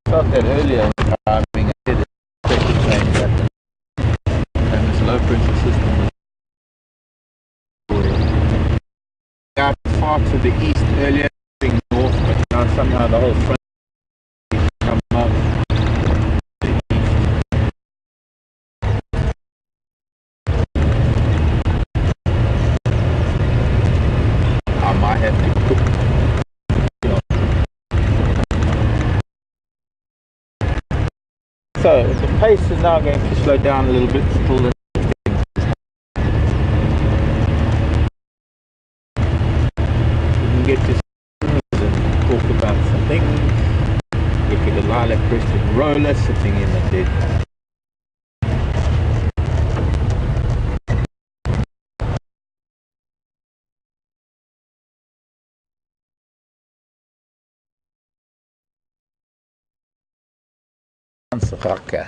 I felt that earlier driving. I did temperature change happened. And this low pressure system was out far to the east earlier, being north, but now somehow the whole front come up. I might have to cook. So the pace is now going to slow down a little bit. Still you can get to and talk about some things. Look at the lilac crested roller sitting in the dead. Rakke.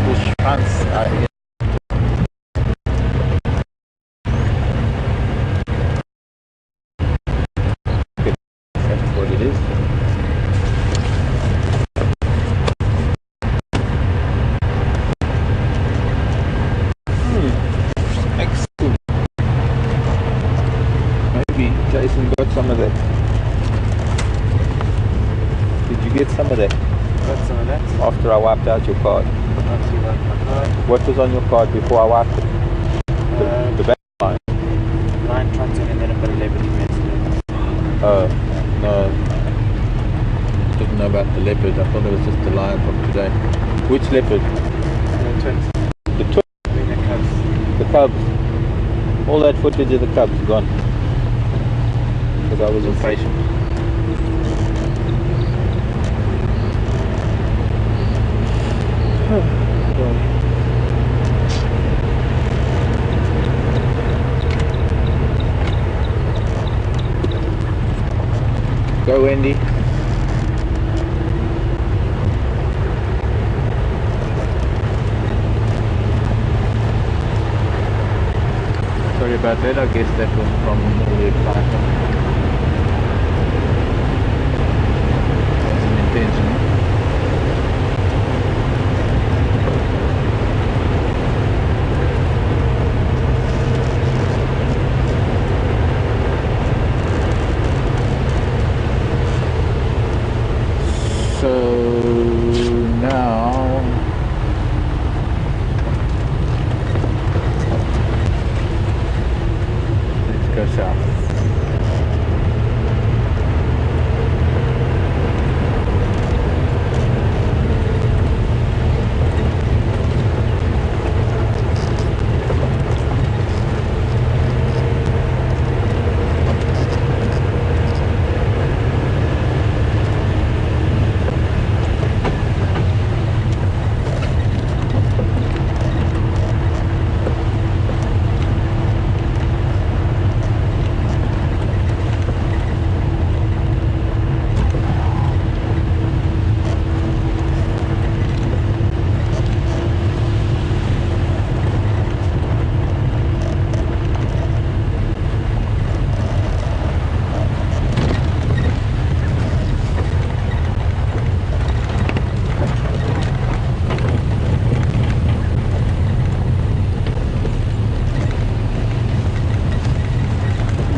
Schwanz. That's what it is. Excellent. Maybe Jason got some of that. Did you get some of that? Got some of that. After I wiped out your card. After you wiped my card. What was on your card before I wiped it? The back line. Line trunking and then a bit of leopard message. Oh, no. Didn't know about the leopard. I thought it was just the lion from today. Which leopard? The twins. The twins? The cubs. The cubs. All that footage of the cubs gone. Because I was impatient. Go, Wendy. Sorry about that. I guess that was from all the excitement. Wasn't intentional. So now let's go south.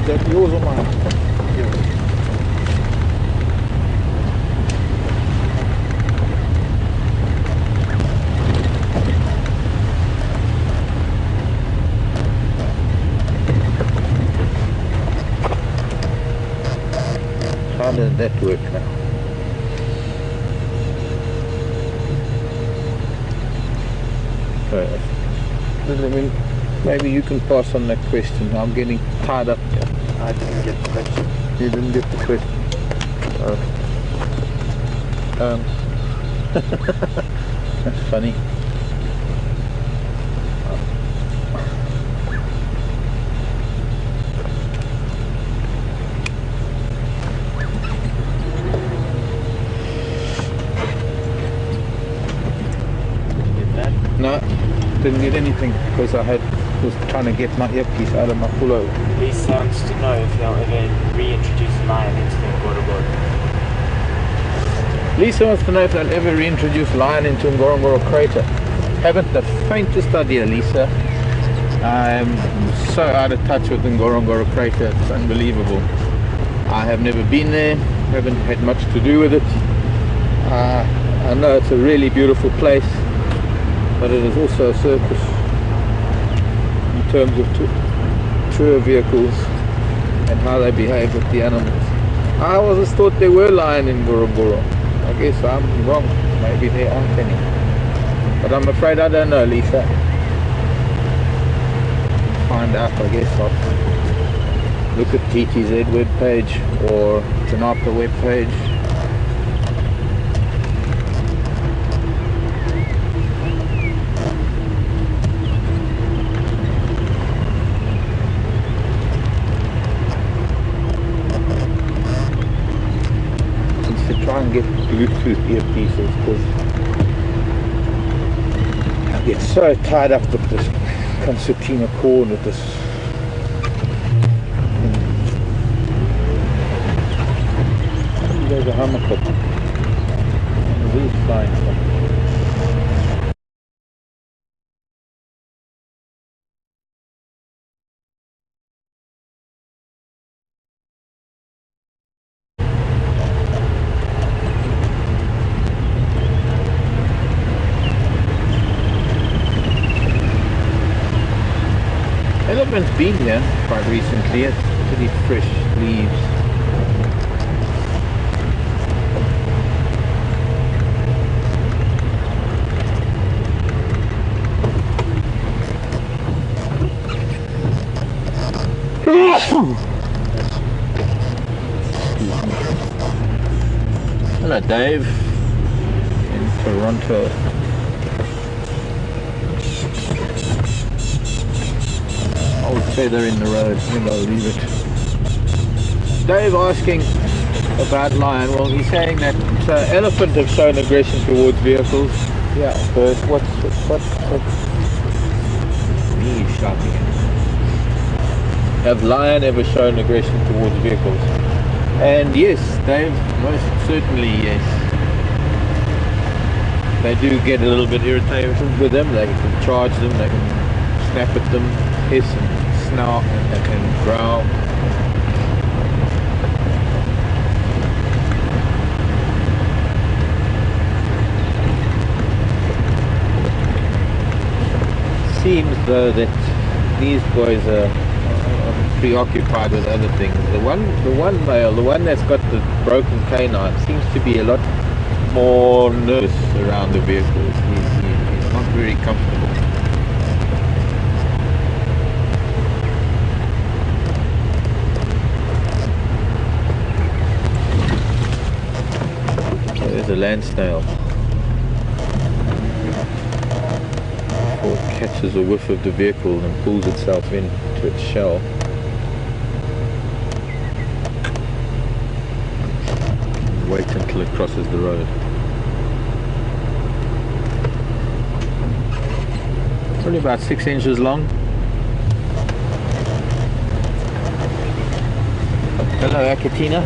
Is that yours or mine? Yours. How does that work now? Let me Maybe you can pass on that question. I'm getting tied up here. I didn't get the question. You didn't get the question. That's funny. Get that? No, didn't get anything because I was trying to get my earpiece out of my pullover. Lisa wants to know if you'll ever reintroduce lion into the Ngorongoro. Lisa wants to know if they'll ever reintroduce lion into Ngorongoro crater. Haven't the faintest idea, Lisa. I'm so out of touch with the Ngorongoro crater, it's unbelievable. I have never been there, haven't had much to do with it. I know it's a really beautiful place, but it is also a circus in terms of tour vehicles and how they behave with the animals. I always thought there were lion in Ngorongoro. I guess I'm wrong. Maybe there aren't any. But I'm afraid I don't know, Lisa. Find out, I guess. I'll look at TTZ webpage or Tanapa webpage. Try and get Bluetooth earpieces because I get so tied up with this concertina cord, with this there's a hammock and these flying stuff. Elephant's been here quite recently. It's pretty fresh leaves. Hello, Dave in Toronto. Old feather in the road, maybe I'll leave it. Dave asking about lion. Well, he's saying that elephant have shown aggression towards vehicles. Yeah, but what's me shouting at? Have lion ever shown aggression towards vehicles? And yes, Dave, most certainly yes. They do get a little bit irritated with them. They can charge them, they can snap at them, hiss and snout and growl. Seems though that these boys are preoccupied with other things. The one male, the one that's got the broken canine, seems to be a lot more nervous around the vehicles. He's not very comfortable. There's a land snail. Before it catches a whiff of the vehicle and pulls itself into its shell. Wait until it crosses the road. Probably about 6 inches long. Hello, Akatina.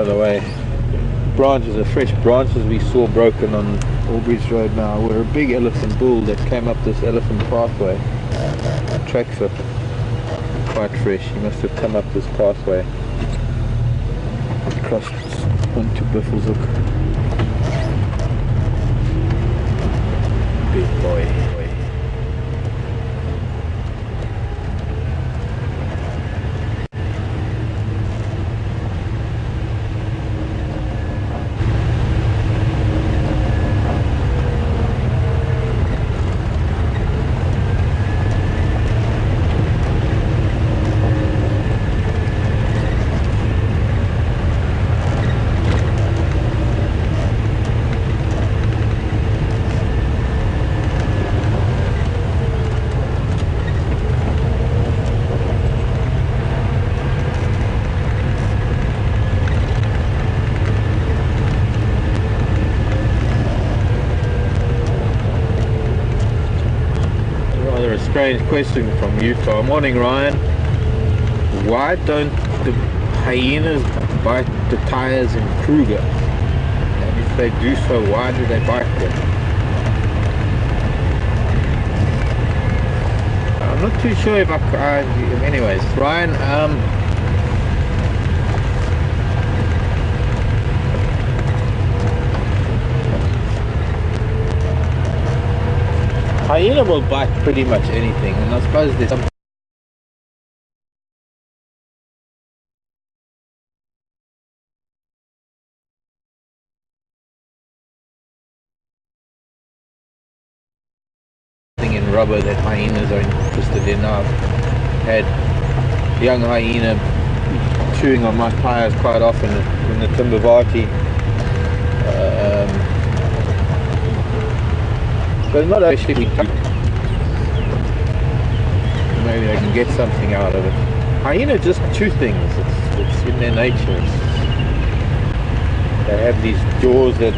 the way. Branches, the fresh branches we saw broken on Albridge Road now were a big elephant bull that came up this elephant pathway. Tracks are quite fresh. He must have come up this pathway, crossed onto Buffelshoek. Big boy. Strange question from Utah. Morning, Ryan. Why don't the hyenas bite the tires in Kruger? And if they do so, why do they bite them? I'm not too sure if anyways, Ryan, hyena will bite pretty much anything, and I suppose there's something in rubber that hyenas are interested in. I've had young hyena chewing on my tires quite often in the Timbavati. But not actually, maybe they can get something out of it. Hyena just chew things, it's in their nature. They have these jaws that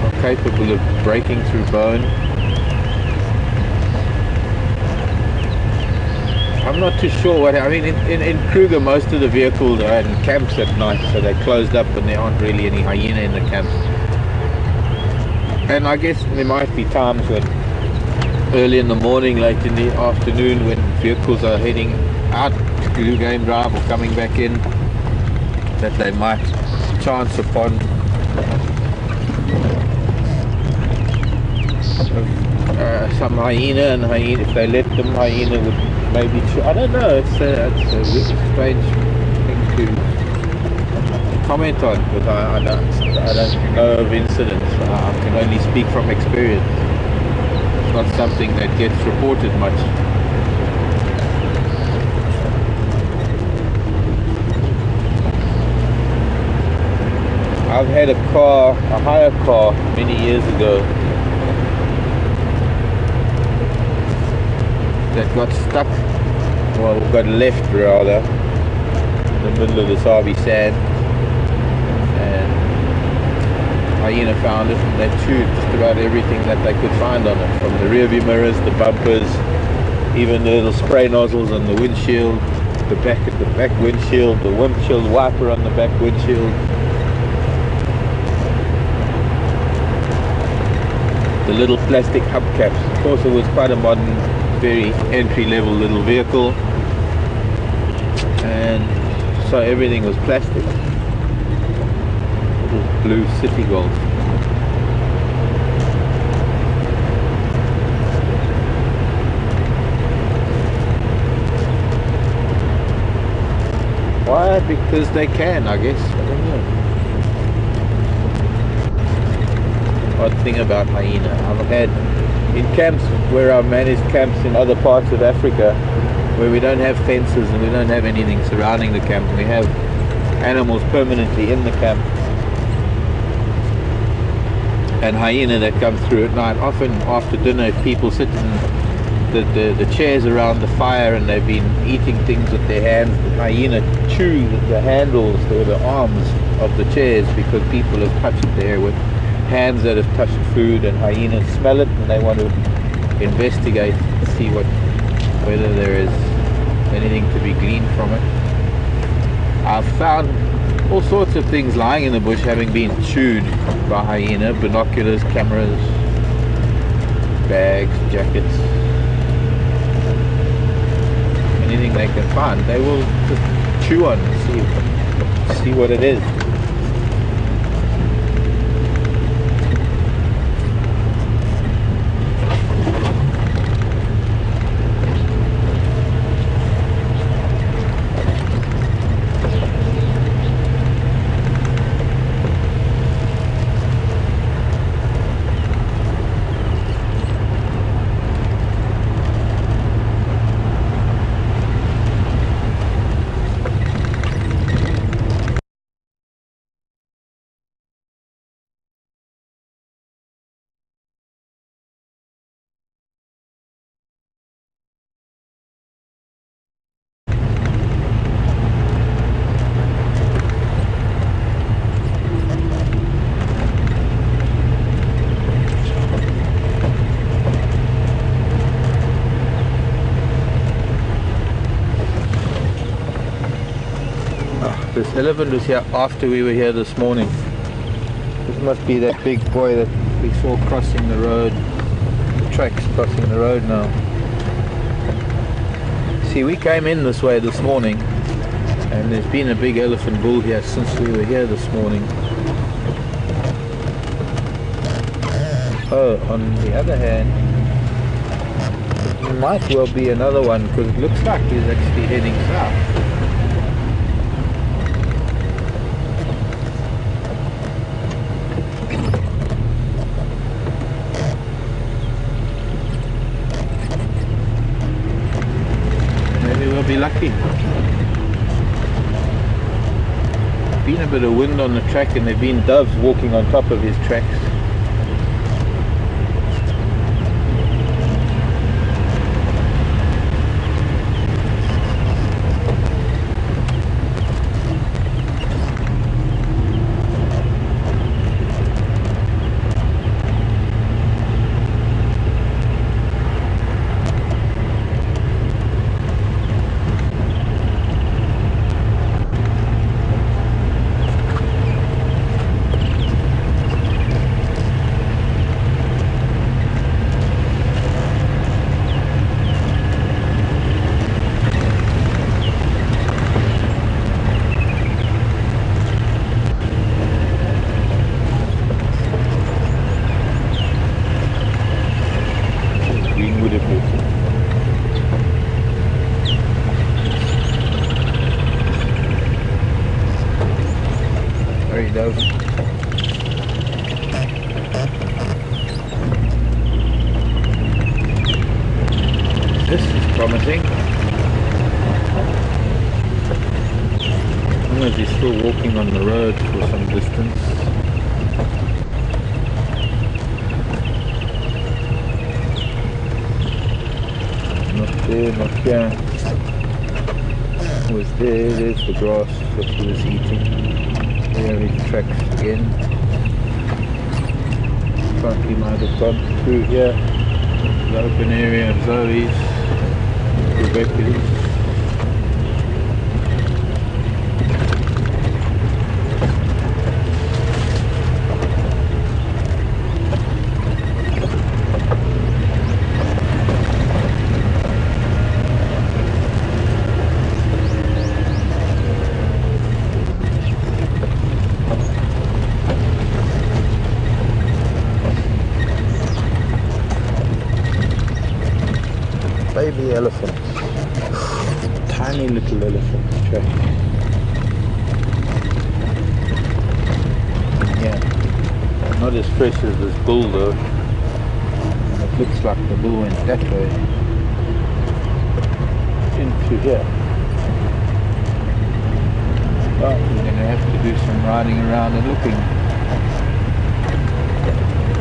are capable of breaking through bone. I'm not too sure what, I mean in Kruger most of the vehicles are in camps at night, so they're closed up and there aren't really any hyena in the camps. And I guess there might be times when early in the morning, late in the afternoon, when vehicles are heading out to do game drive or coming back in, that they might chance upon some hyena, and hyena, if they let them, hyena would maybe I don't know, it's a strange thing to comment on, but I don't know of incidents. I can only speak from experience. It's not something that gets reported much. I've had a hire car many years ago that got stuck, well, got left rather, in the middle of the Sabi sand. Hyena found it and they chewed just about everything that they could find on it, from the rear view mirrors, the bumpers, even the little spray nozzles on the windshield, the back windshield, the windshield wiper on the back windshield, the little plastic hubcaps. Of course, it was quite a modern, very entry-level little vehicle, and so everything was plastic. Blue City Golf. Why? Because they can, I guess. I don't know. Odd thing about hyena. I've had in camps where I've managed camps in other parts of Africa where we don't have fences and we don't have anything surrounding the camp. We have animals permanently in the camp. And hyena that come through at night. Often after dinner, if people sit in the chairs around the fire and they've been eating things with their hands, the hyena chew the handles or the arms of the chairs because people have touched there with hands that have touched food, and hyenas smell it and they want to investigate, see whether there is anything to be gleaned from it. I've found all sorts of things lying in the bush having been chewed by hyena: binoculars, cameras, bags, jackets, anything they can find. They will just chew on and see what it is. This elephant was here after we were here this morning. This must be that big boy that we saw crossing the road. The tracks crossing the road now. See, we came in this way this morning, and there's been a big elephant bull here since we were here this morning. Oh, on the other hand, there might well be another one, because it looks like he's actually heading south. Be lucky. Been a bit of wind on the track, and there've been doves walking on top of his tracks. This is promising. As long as he's still walking on the road for some distance. Not there, not here. Was there, there's the grass that he was eating. There his tracks again. Thought he might have gone through here. The open area of Zoe's. Go back to this. Baby elephant, tiny little elephant track. Yeah, not as fresh as this bull though. And it looks like the bull went that way into here. But we're going to have to do some riding around and looking.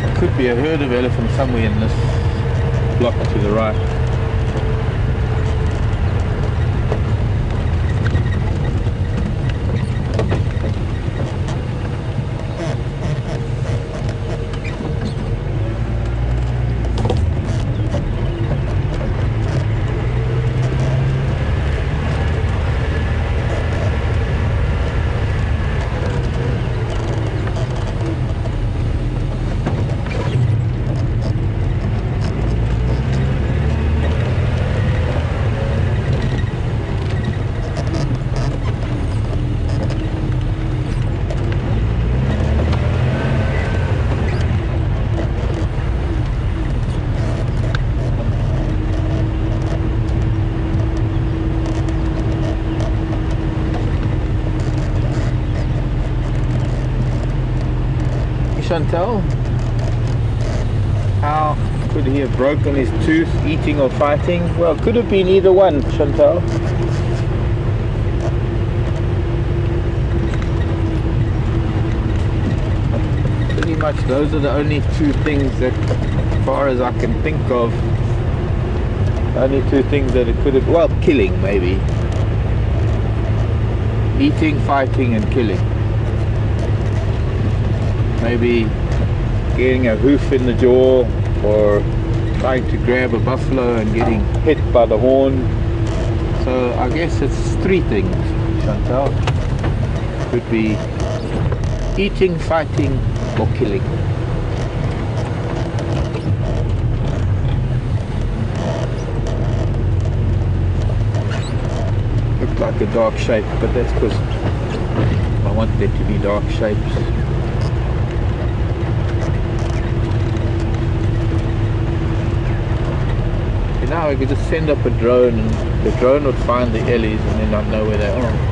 There could be a herd of elephants somewhere in this block to the right. Chantal? How could he have broken his tooth, eating or fighting? Well, could have been either one, Chantal. Pretty much those are the only two things that, as far as I can think of, only two things that it could have, well, killing maybe. Eating, fighting and killing. Maybe getting a hoof in the jaw, or trying to grab a buffalo and getting hit by the horn. So I guess it's three things, Chantal. Could be eating, fighting or killing. Looked like a dark shape, but that's because I want there to be dark shapes. Now we could just send up a drone and the drone would find the ellies and then not know where they are.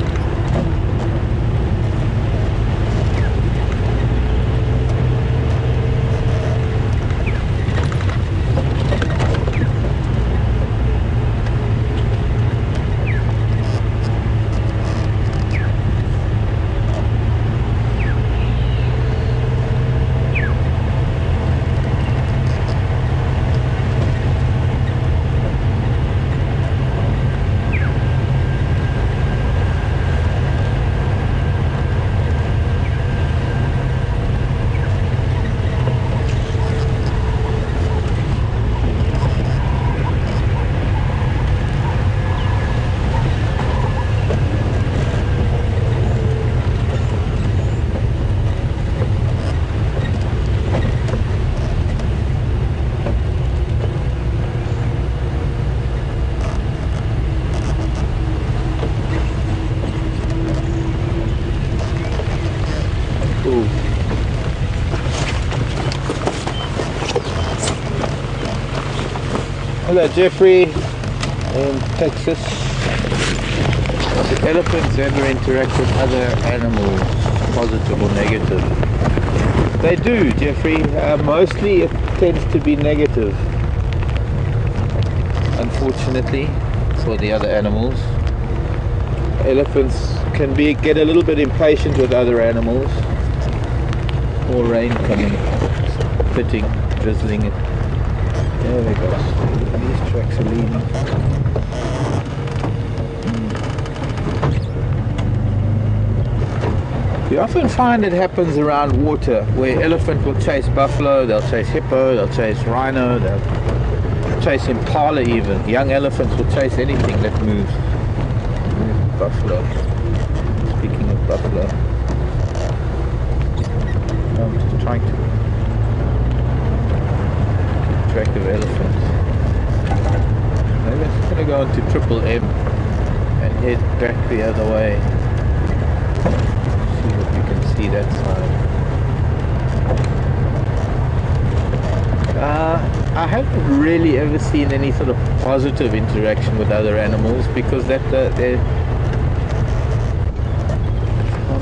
Hello Jeffrey in Texas. Do elephants ever interact with other animals, positive or negative? They do, Jeffrey. Mostly it tends to be negative, unfortunately, for the other animals. Elephants can get a little bit impatient with other animals. More rain coming, spitting, drizzling it. There we go. These tracks are leading. You often find it happens around water, where elephant will chase buffalo, they'll chase hippo, they'll chase rhino, they'll chase impala even. Young elephants will chase anything that moves. Buffalo. Speaking of buffalo, I'm just trying to keep track of elephants. Maybe I'm just going to go into Triple M and head back the other way. See if you can see that side. I haven't really ever seen any sort of positive interaction with other animals, because I'm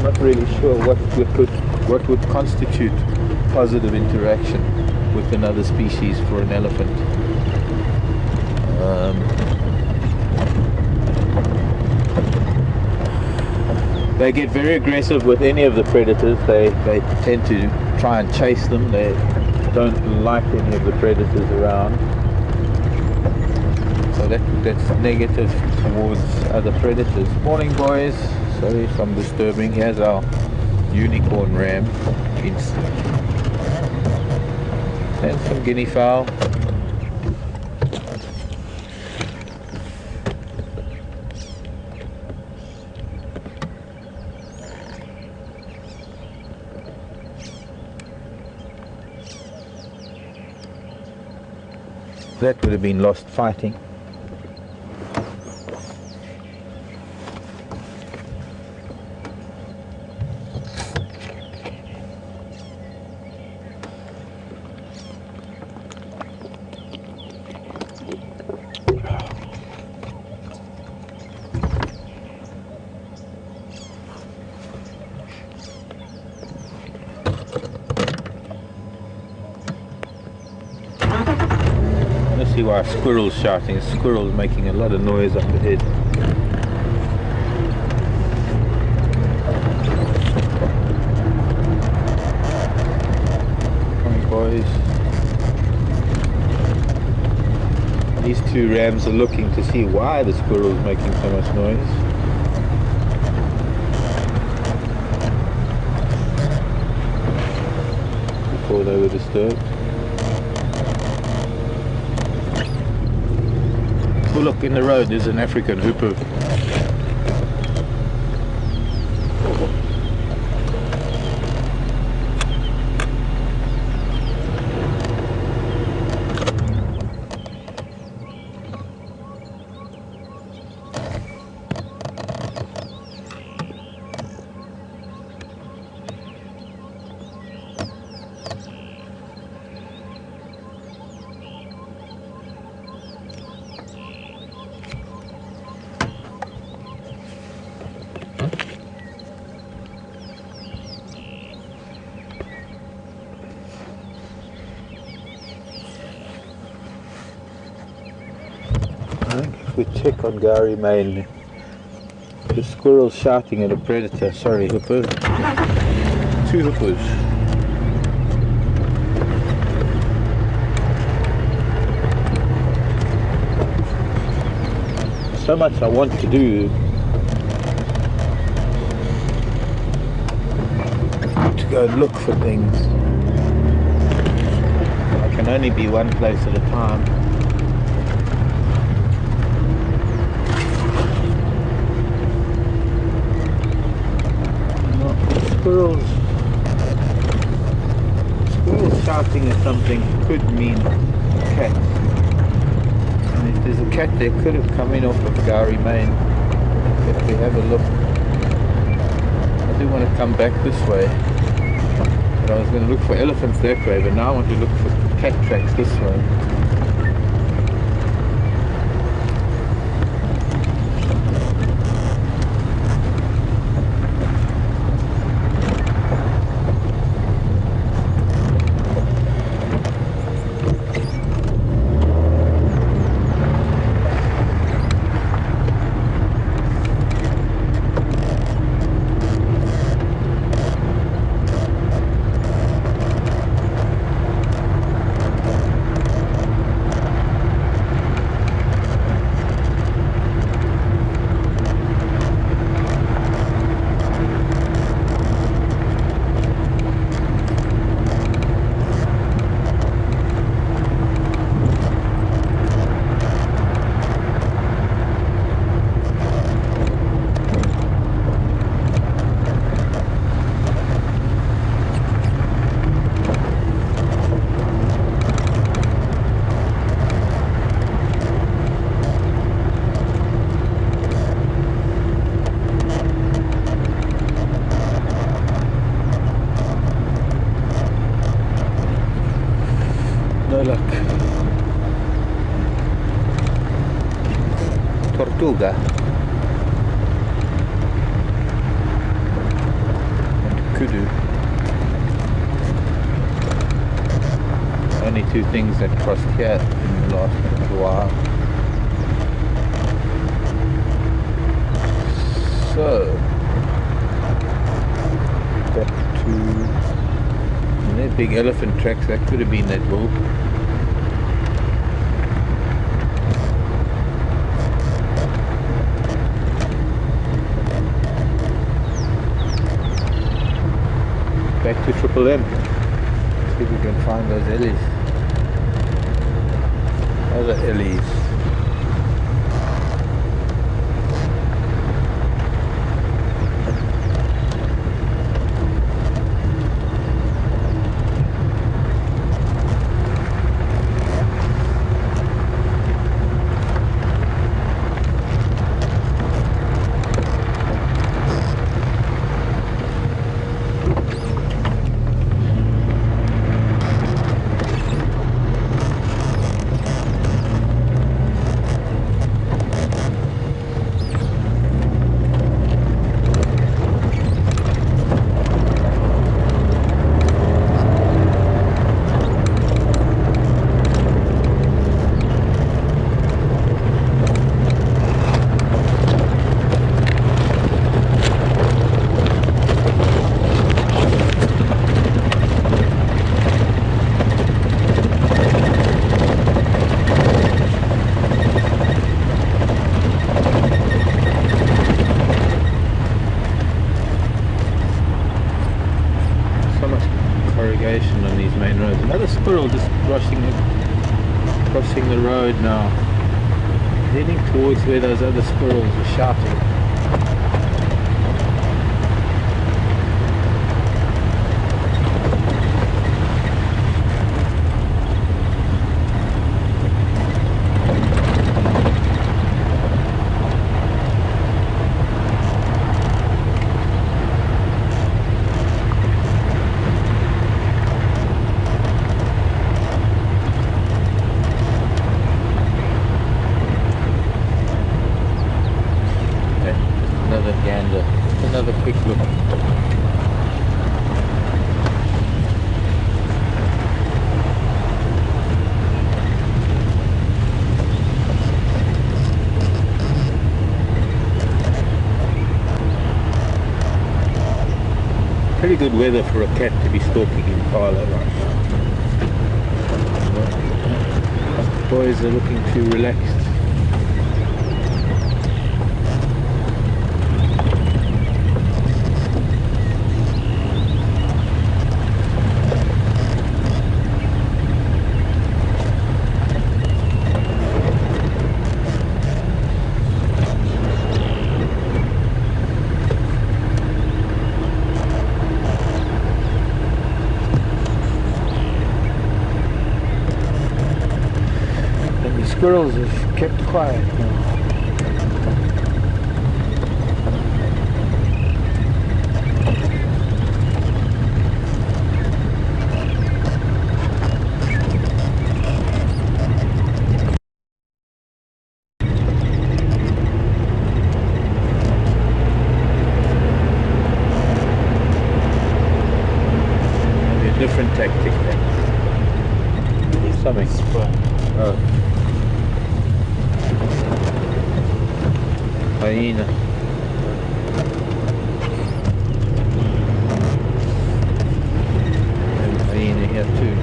not really sure what would constitute positive interaction with another species for an elephant. They get very aggressive with any of the predators. They tend to try and chase them. They don't like any of the predators around. So that's negative towards other predators. Morning boys, sorry if I'm disturbing. Here's our unicorn ram. And some guinea fowl. That would have been lost fighting. Let's see why a squirrel's shouting. A squirrel's making a lot of noise up ahead. Come on, boys. These two rams are looking to see why the squirrel's making so much noise. Before they were disturbed. Oh look, in the road there's an African hoopoe. I think if we check on Gary Main, the squirrel's shouting at a predator. Sorry, hoopoe. Two hoopoes. So much I want to do. To go and look for things. I can only be one place at a time. Squirrels shouting at something could mean cats. And if there's a cat there, could have come in off of Gary Main. If we have a look. I do want to come back this way. But I was going to look for elephants that way, but now I want to look for cat tracks this way. No luck. Tortuga. And kudu. Only two things that crossed here in the last little while. So, back to that big elephant tracks. That could have been that bull. Back to Triple M. See if we can find those ellies. Other ellies. navigation on these main roads. Another squirrel just crossing the road now, heading towards where those other squirrels are shouting. Another quick look. Pretty good weather for a cat to be stalking impala right now. The boys are looking too relaxed. Squirrels have kept quiet now. Maybe a different tactic then. Something. Oh. Hyena. And hyena here too.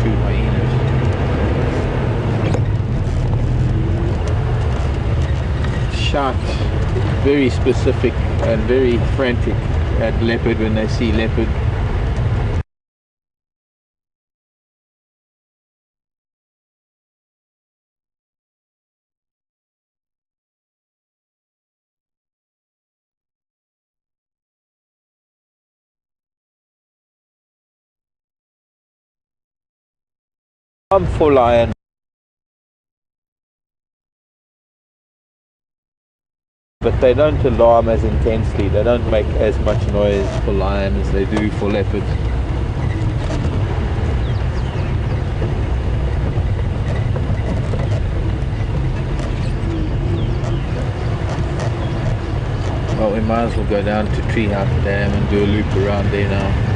Two hyenas. Shout very specific and very frantic at leopard when they see leopard. For lion, but they don't alarm as intensely. They don't make as much noise for lion as they do for leopard. Well, we might as well go down to Treehouse Dam and do a loop around there now.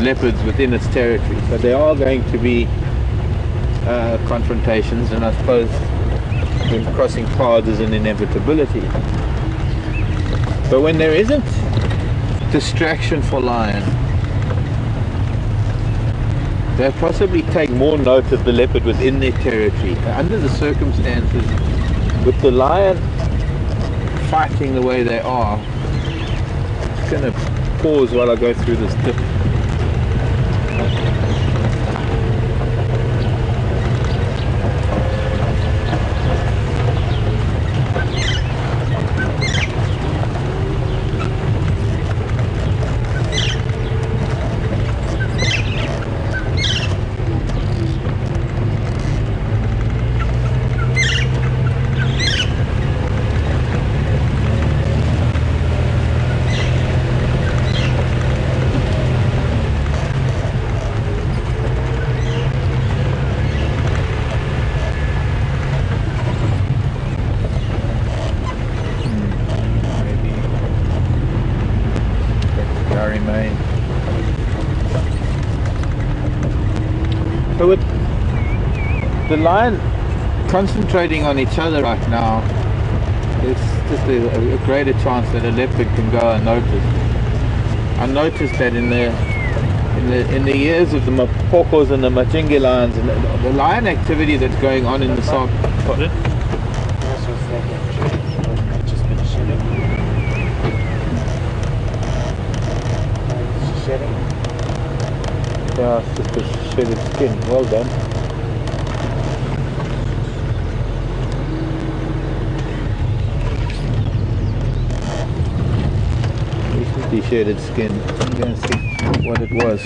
Leopards within its territory, so there are going to be confrontations, and I suppose when crossing paths is an inevitability. But when there isn't distraction for lion, they possibly take more note of the leopard within their territory. Under the circumstances, with the lion fighting the way they are, I'm just going to pause while I go through this dip. So with the lion concentrating on each other right now, it's just a greater chance that a leopard can go unnoticed. I noticed that in the years of the Mapokos and the Machinge lions, and the lion activity that's going on in the south. Pardon? Just been shedding. Shedding. Yeah, it's just a shedded skin. Well done. Recently shedded skin. I'm going to see what it was.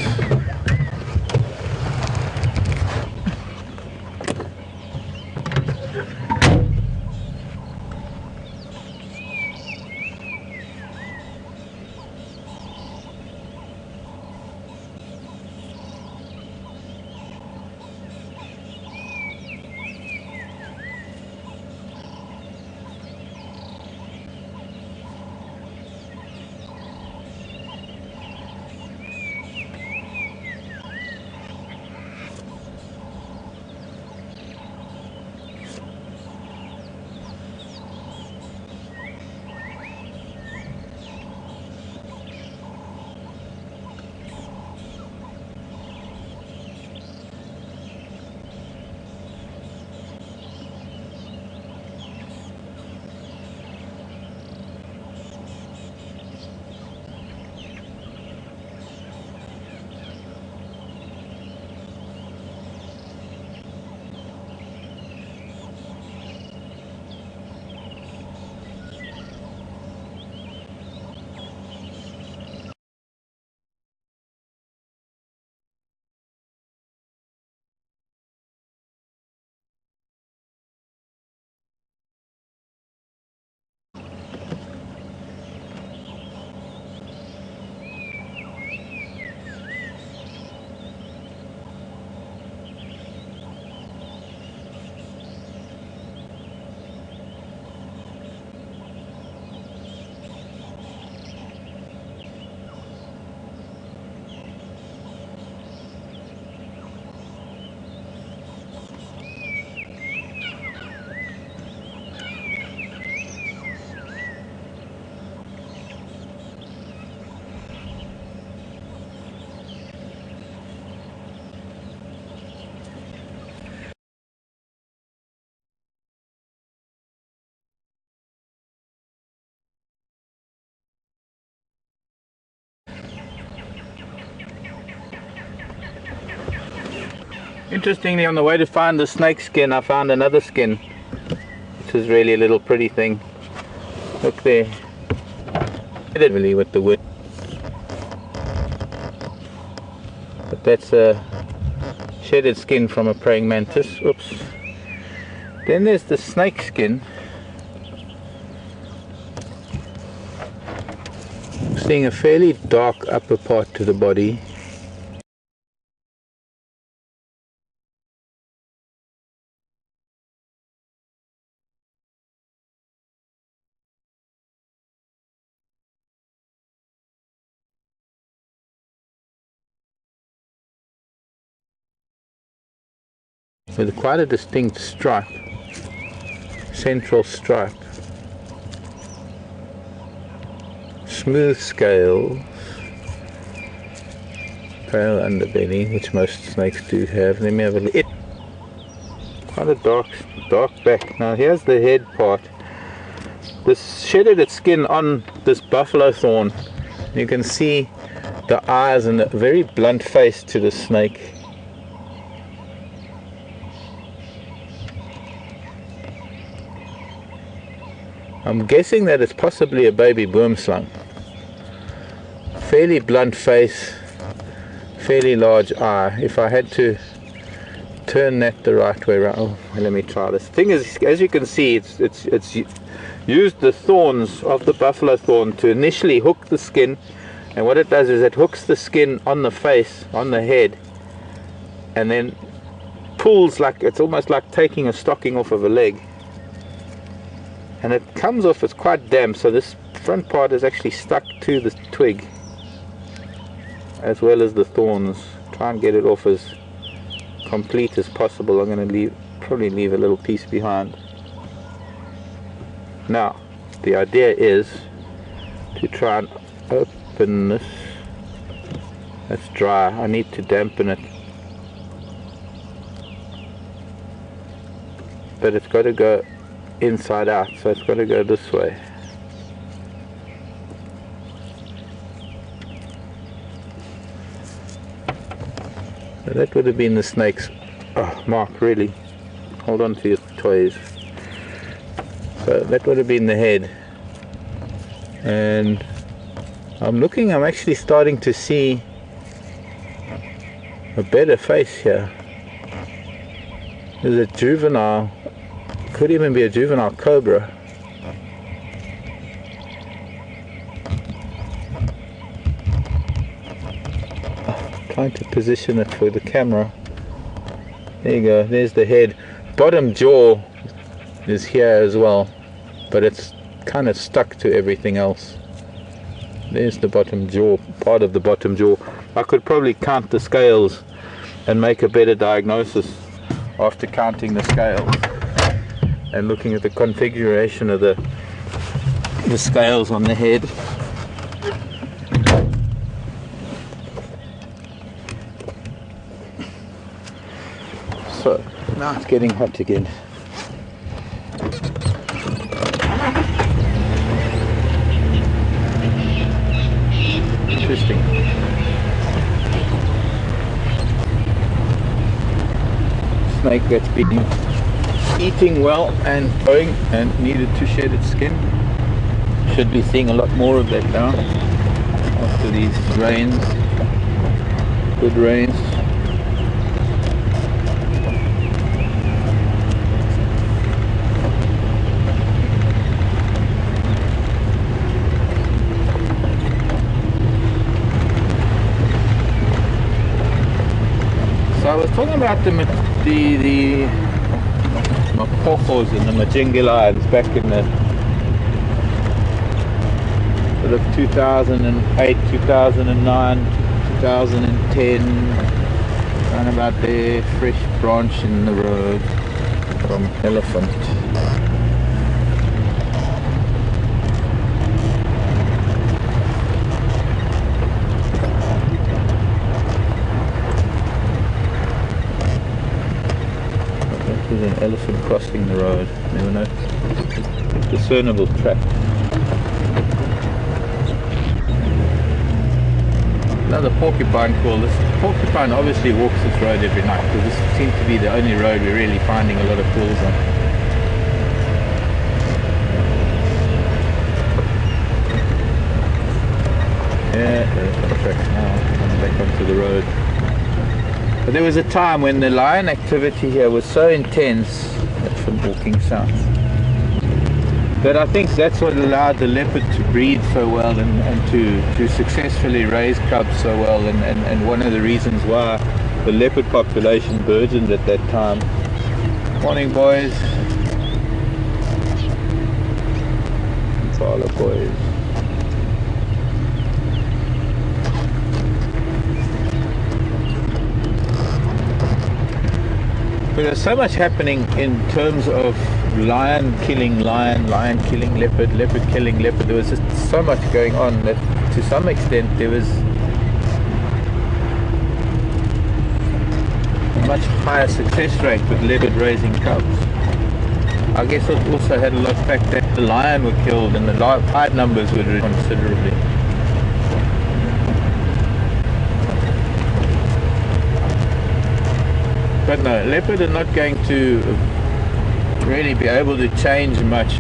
Interestingly, on the way to find the snake skin, I found another skin, which is really a little pretty thing. Look there. Really with the wood. But that's a shedded skin from a praying mantis. Oops. Then there's the snake skin. Seeing a fairly dark upper part to the body. With quite a distinct stripe, central stripe. smooth scales, pale underbelly, which most snakes do have. Let me have a look. Quite a dark back. Now here's the head part. This shedded skin on this buffalo thorn. You can see the eyes and a very blunt face to the snake. I'm guessing that it's possibly a baby boomslang. Fairly blunt face, fairly large eye. If I had to turn that the right way around, oh, let me try this. Thing is, as you can see, it's used the thorns of the buffalo thorn to initially hook the skin, and what it does is it hooks the skin on the face, on the head, and then pulls, like it's almost like taking a stocking off of a leg, and it comes off. It's quite damp, so this front part is actually stuck to the twig as well as the thorns. Try and get it off as complete as possible. I'm going to probably leave a little piece behind. Now the idea is to try and open this. It's dry. I need to dampen it, but it's got to go inside out, so it's got to go this way. So that would have been the snake's. Oh, Marc, really, hold on to your toys. So that would have been the head, and I'm actually starting to see a better face here. There's a juvenile, could even be a juvenile cobra. Trying to position it for the camera. There you go, there's the head. Bottom jaw is here as well, but it's kind of stuck to everything else. There's the bottom jaw, part of the bottom jaw. I could probably count the scales and make a better diagnosis after counting the scales and looking at the configuration of the scales on the head. So now it's getting hot again. Interesting. Snake that's been eating well and growing and needed to shed its skin. Should be seeing a lot more of that now after these rains, good rains. So I was talking about the mapokos and the majingilides back in the sort of 2008, 2009, 2010, around about there, fresh branch in the road from elephant. There's an elephant crossing the road. Never know. Discernible track. Another porcupine call. This porcupine obviously walks this road every night because this seems to be the only road we're really finding a lot of calls on. Yeah, there's the track now. Coming back onto the road. But there was a time when the lion activity here was so intense, that's from walking south, that I think that's what allowed the leopard to breed so well and to successfully raise cubs so well, and one of the reasons why the leopard population burgeoned at that time. Morning, boys. Follow, boys. But there's so much happening in terms of lion killing lion, lion killing leopard, leopard killing leopard. There was just so much going on that to some extent there was a much higher success rate with leopard raising cubs. I guess it also had a lot of fact that the lion were killed and the hide numbers were reduced considerably. But no, leopard are not going to really be able to change much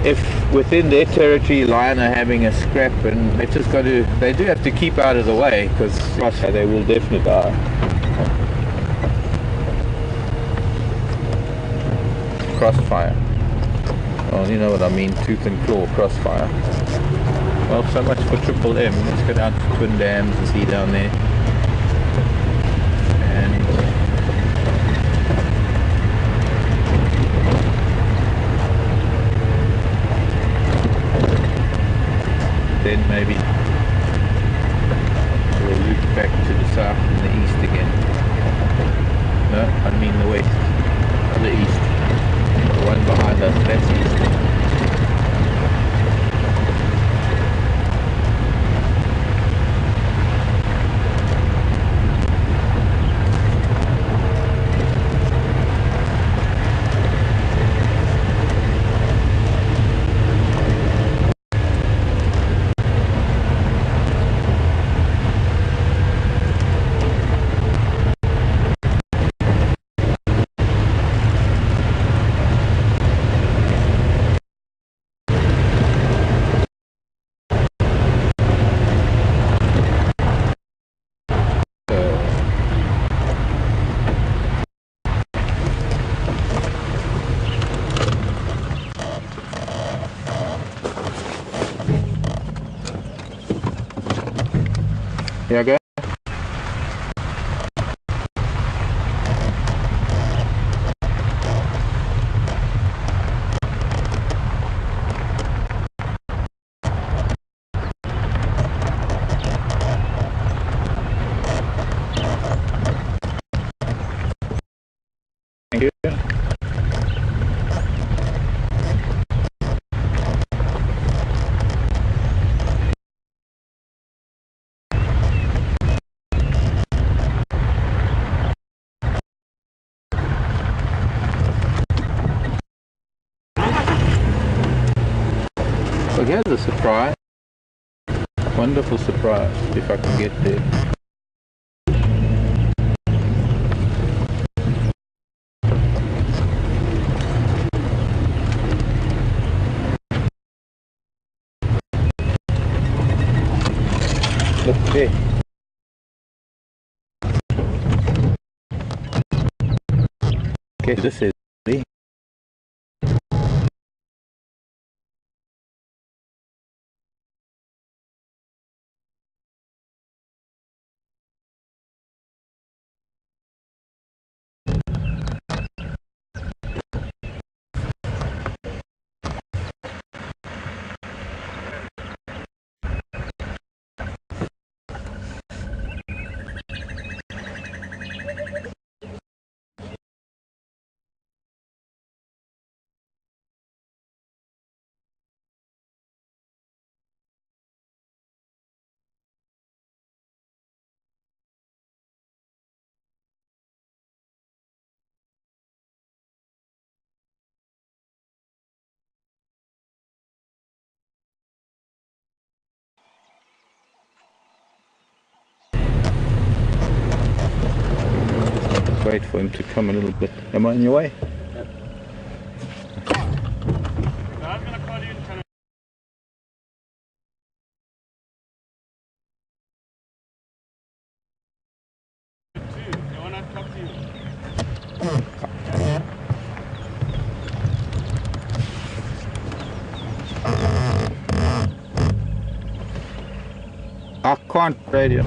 if within their territory lion are having a scrap, and they just got to, they do have to keep out of the way, because they will definitely die. Crossfire. Well, you know what I mean, tooth and claw crossfire. Well, so much for Triple M. Let's go down to Twin Dams and see down there. And then maybe we'll loop back to the south and the east again. No, I mean the west, not the east. The one behind us, that's east. You okay? Thank you. So here's a surprise, wonderful surprise, if I can get there. Look there. Okay, this is me. Wait for him to come a little bit. Am I in your way? No, I'm going to call you in 10 minutes. I want to talk to you. I can't radio.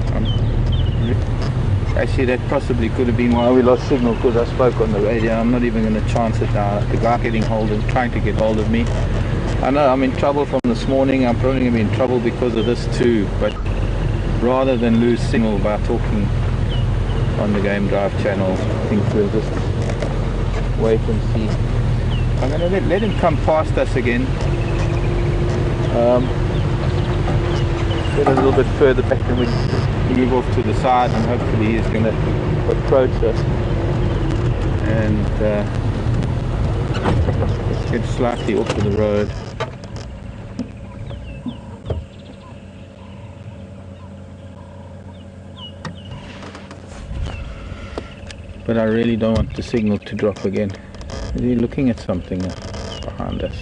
Actually, that possibly could have been why we lost signal, because I spoke on the radio. I'm not even going to chance it now. The guy trying to get hold of me. I know I'm in trouble from this morning. I'm probably going to be in trouble because of this too. But rather than lose signal by talking on the Game Drive channel, I think we'll just wait and see. I'm going to let him come past us again. Get a little bit further back and we move off to the side, and hopefully he's going to approach us. And let's get slightly off of the road. But I really don't want the signal to drop again. Is he looking at something behind us?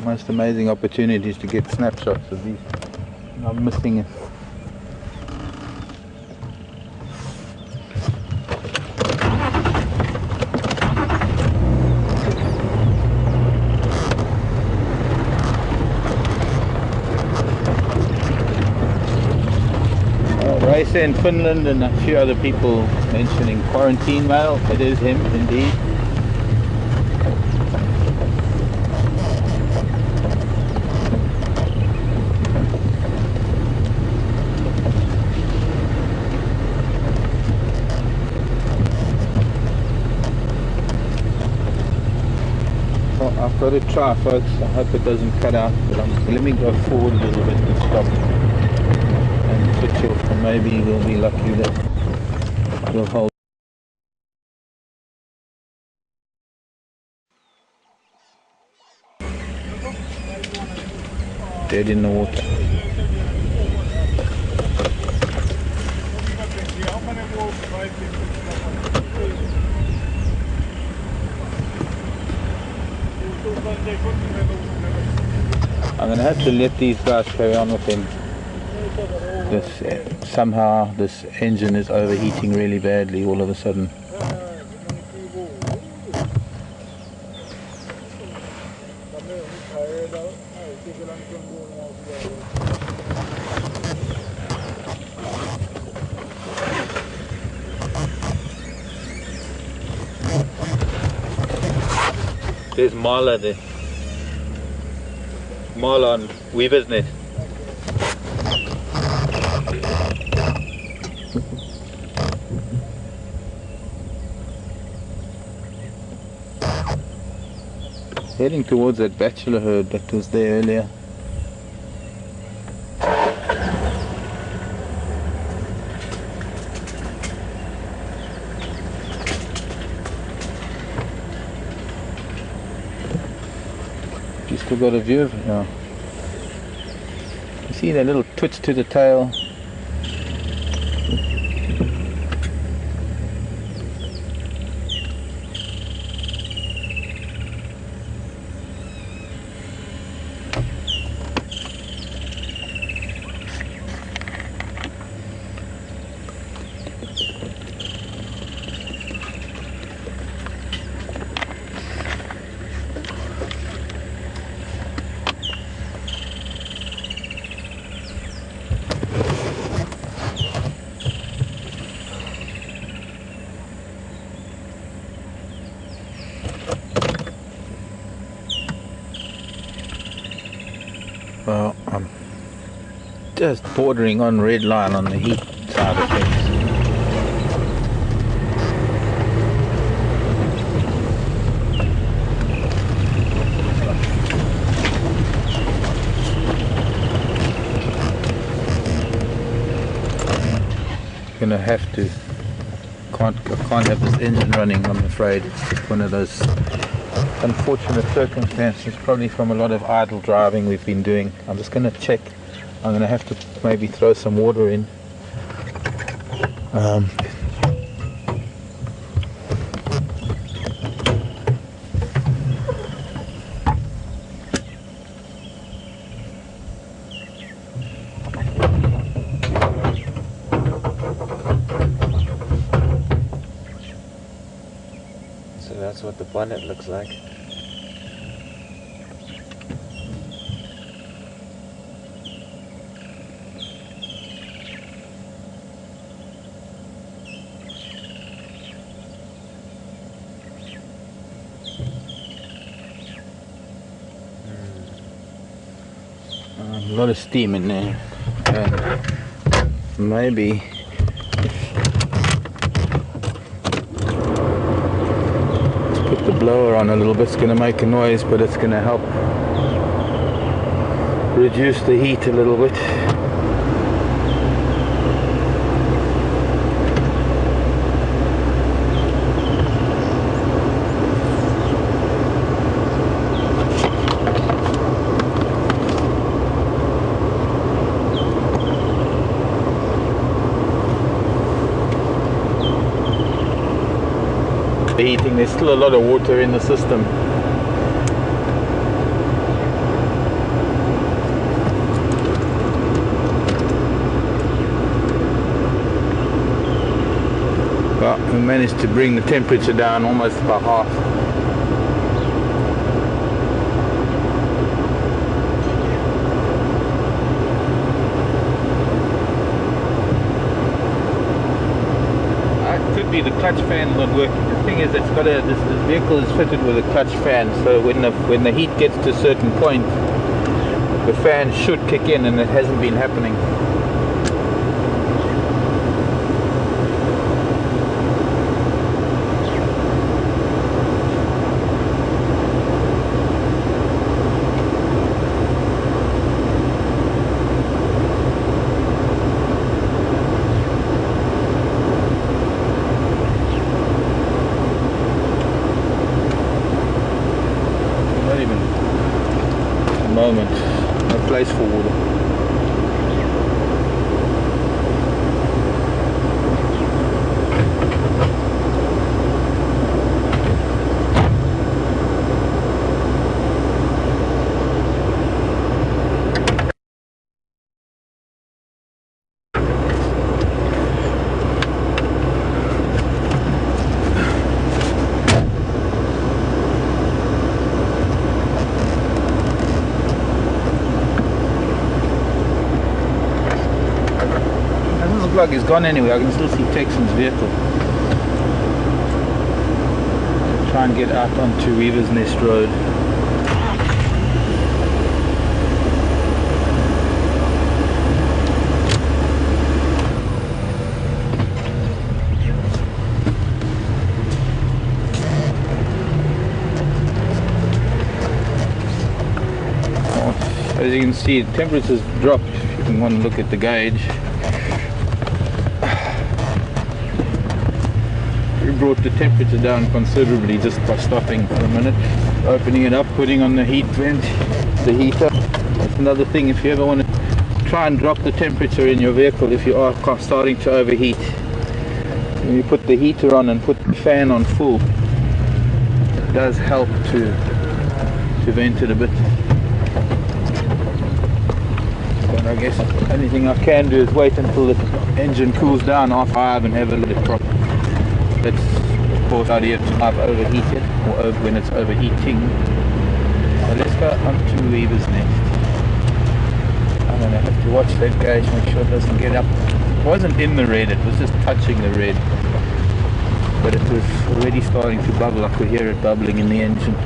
Most amazing opportunities to get snapshots of these. I'm missing it. Racer in Finland and a few other people mentioning quarantine mail. It is him indeed. I've got to try, folks. I hope it doesn't cut out, but let me go forward a little bit and stop and switch off, and maybe we'll be lucky that we'll hold. Dead in the water. I'm going to have to let these guys carry on with him. Somehow this engine is overheating really badly all of a sudden. There's Marla there. Marla on Weaver's Nest. Heading towards that bachelor herd that was there earlier. You still got a view of it now. You see that little twitch to the tail? Well, I'm just bordering on red line on the heat side of things. Gonna have to. I can't have this engine running, I'm afraid. It's just one of those unfortunate circumstances, probably from a lot of idle driving we've been doing. I'm just going to check. I'm going to have to maybe throw some water in. So that's what the bonnet looks like. A lot of steam in there, and maybe let's put the blower on a little bit. It's going to make a noise, but it's going to help reduce the heat a little bit. Heating, there's still a lot of water in the system. Well, we managed to bring the temperature down almost by half. Could be the clutch fan's not working. The thing is, it's got a this vehicle is fitted with a clutch fan, so when the heat gets to a certain point, the fan should kick in, and it hasn't been happening. Moment, no place for water. Plug is gone anyway. I can still see Texan's vehicle. Try and get out onto Weaver's Nest Road. As you can see, the temperature's dropped. If you want to look at the gauge. Brought the temperature down considerably just by stopping for a minute, opening it up, putting on the heat vent, the heater. That's another thing, if you ever want to try and drop the temperature in your vehicle if you are starting to overheat. When you put the heater on and put the fan on full, it does help to vent it a bit. But I guess the only thing I can do is wait until the engine cools down after I have and have a look at it properly. That's of course idea to have overheated or when it's overheating. So let's go onto Weaver's Nest. I'm going to have to watch that gauge, make sure it doesn't get up. It wasn't in the red, it was just touching the red. But it was already starting to bubble. I could hear it bubbling in the engine.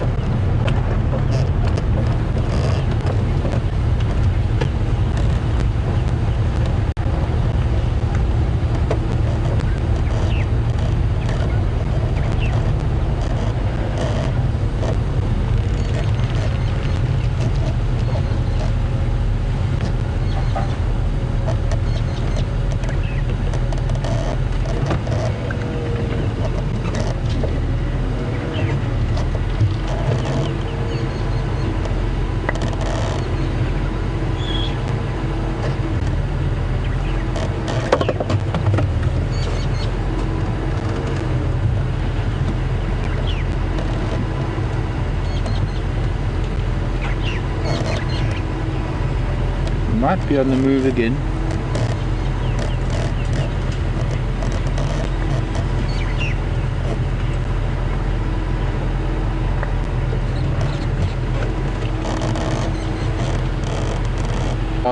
Might be on the move again.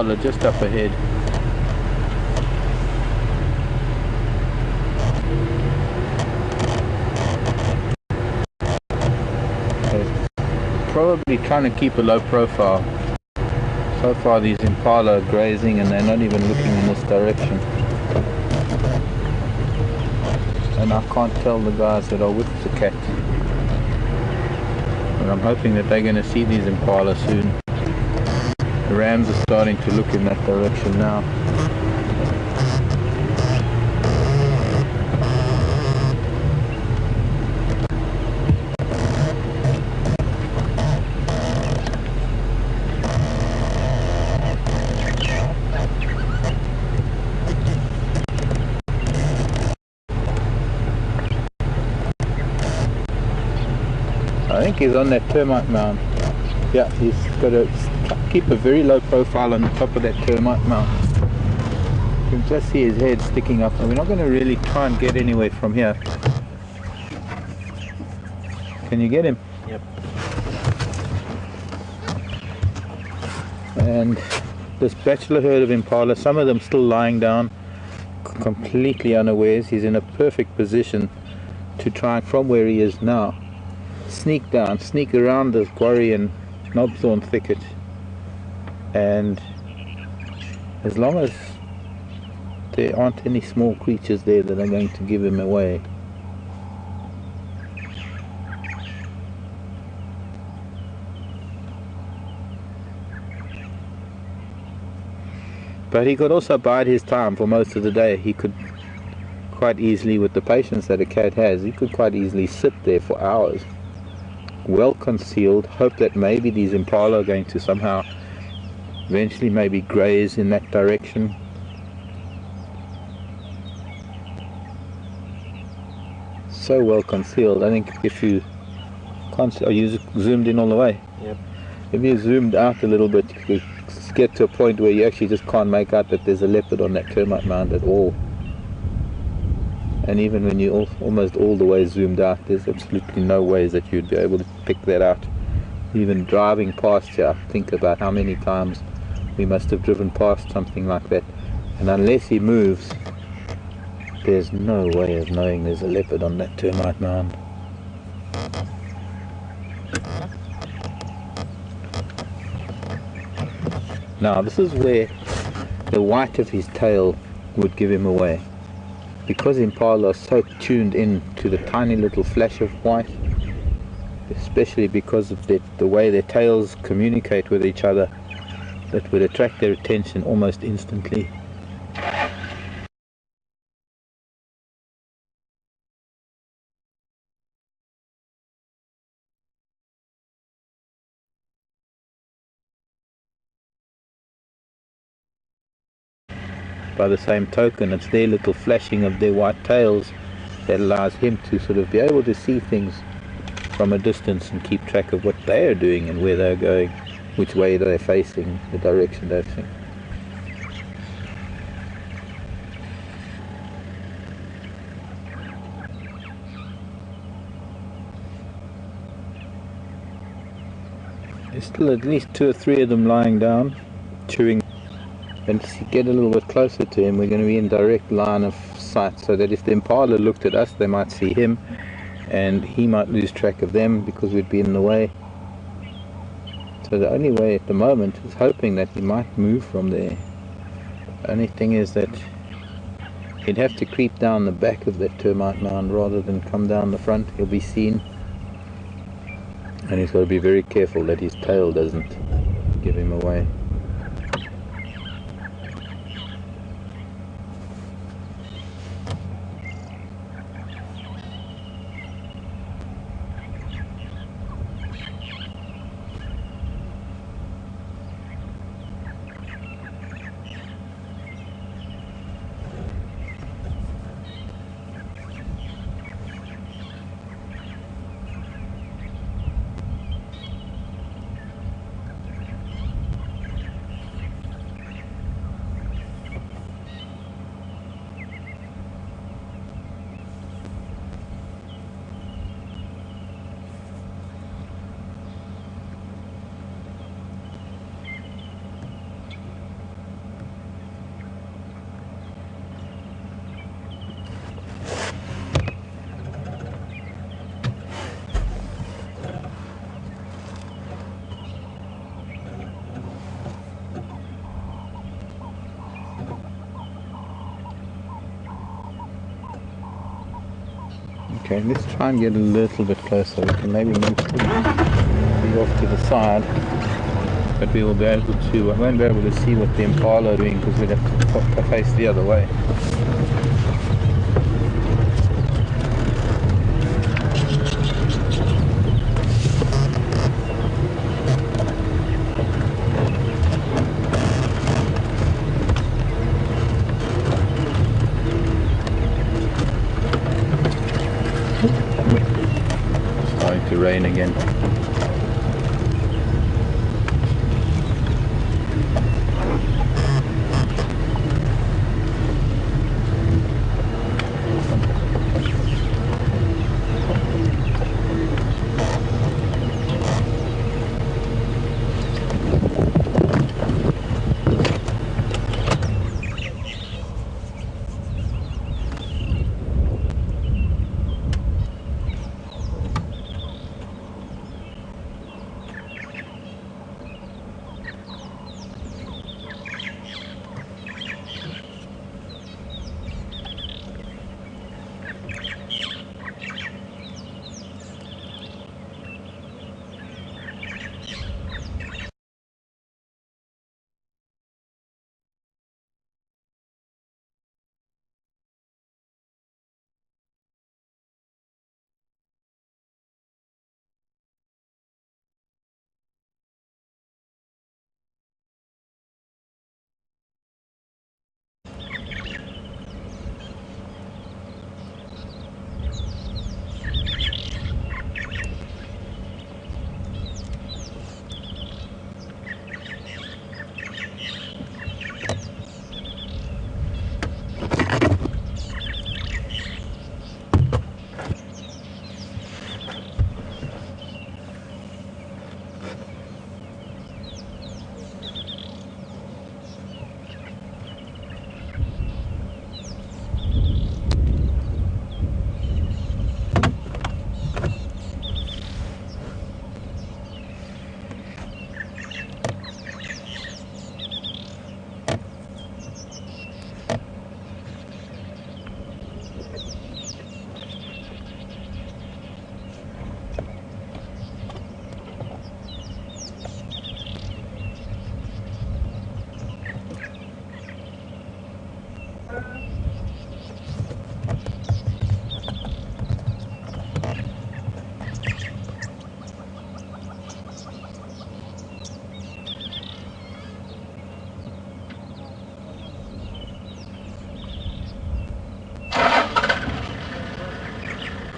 impala just up ahead. They're probably trying to keep a low profile. So far these impala are grazing and they're not even looking in this direction. And I can't tell the guys that are with the cat. But I'm hoping that they're going to see these impala soon. The rams are starting to look in that direction now. I think he's on that termite mound. Yeah, he's got to keep a very low profile on the top of that termite mound. You can just see his head sticking up, and we're not going to really try and get anywhere from here. Can you get him? Yep. And this bachelor herd of impala, some of them still lying down, completely unawares. He's in a perfect position to try and, from where he is now, sneak down, sneak around this quarry and knobthorn thicket, and as long as there aren't any small creatures there that are going to give him away, but he could also bide his time for most of the day. He could quite easily, with the patience that a cat has, he could quite easily sit there for hours, well concealed, hope that maybe these impala are going to somehow eventually maybe graze in that direction. So well concealed. I think if you can't, are you zoomed in all the way? Yep. If you zoomed out a little bit, you could get to a point where you actually just can't make out that there's a leopard on that termite mound at all. And even when you almost all the way zoomed out, there's absolutely no ways that you'd be able to pick that out. Even driving past here, think about how many times we must have driven past something like that, and unless he moves, there's no way of knowing there's a leopard on that termite mound. Now this is where the white of his tail would give him away. Because impala are so tuned in to the tiny little flash of white, especially because of the way their tails communicate with each other, that would attract their attention almost instantly. By the same token, it's their little flashing of their white tails that allows him to sort of be able to see things from a distance and keep track of what they are doing and where they're going, which way they're facing, the direction they're facing. There's still at least 2 or 3 of them lying down, chewing. And to get a little bit closer to him, we're going to be in direct line of sight, so that if the impala looked at us, they might see him, and he might lose track of them because we'd be in the way. So the only way at the moment is hoping that he might move from there. The only thing is that he'd have to creep down the back of that termite mound rather than come down the front. He'll be seen, and he's got to be very careful that his tail doesn't give him away. Okay, let's try and get a little bit closer. We can maybe move these off to the side, but we will be able to, I won't be able to see what the impala are doing because we'd have to face the other way. Starting to rain again.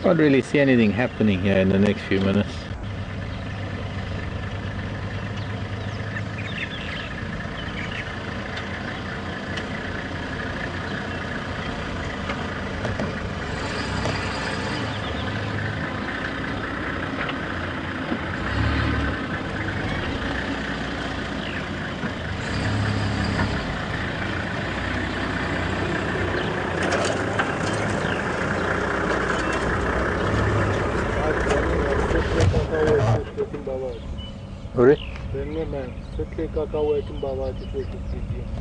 Can't really see anything happening here in the next few minutes. Uri?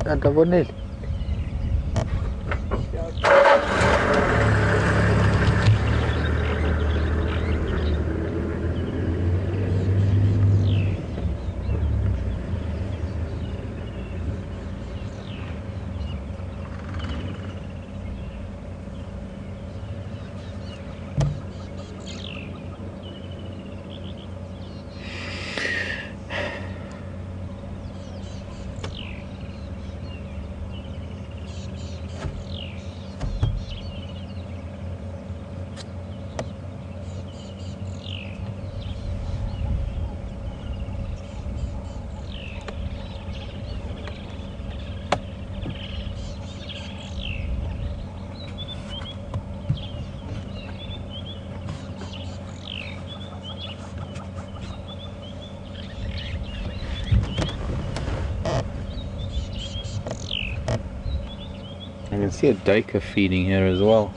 Ada bonel. I can see a duiker feeding here as well.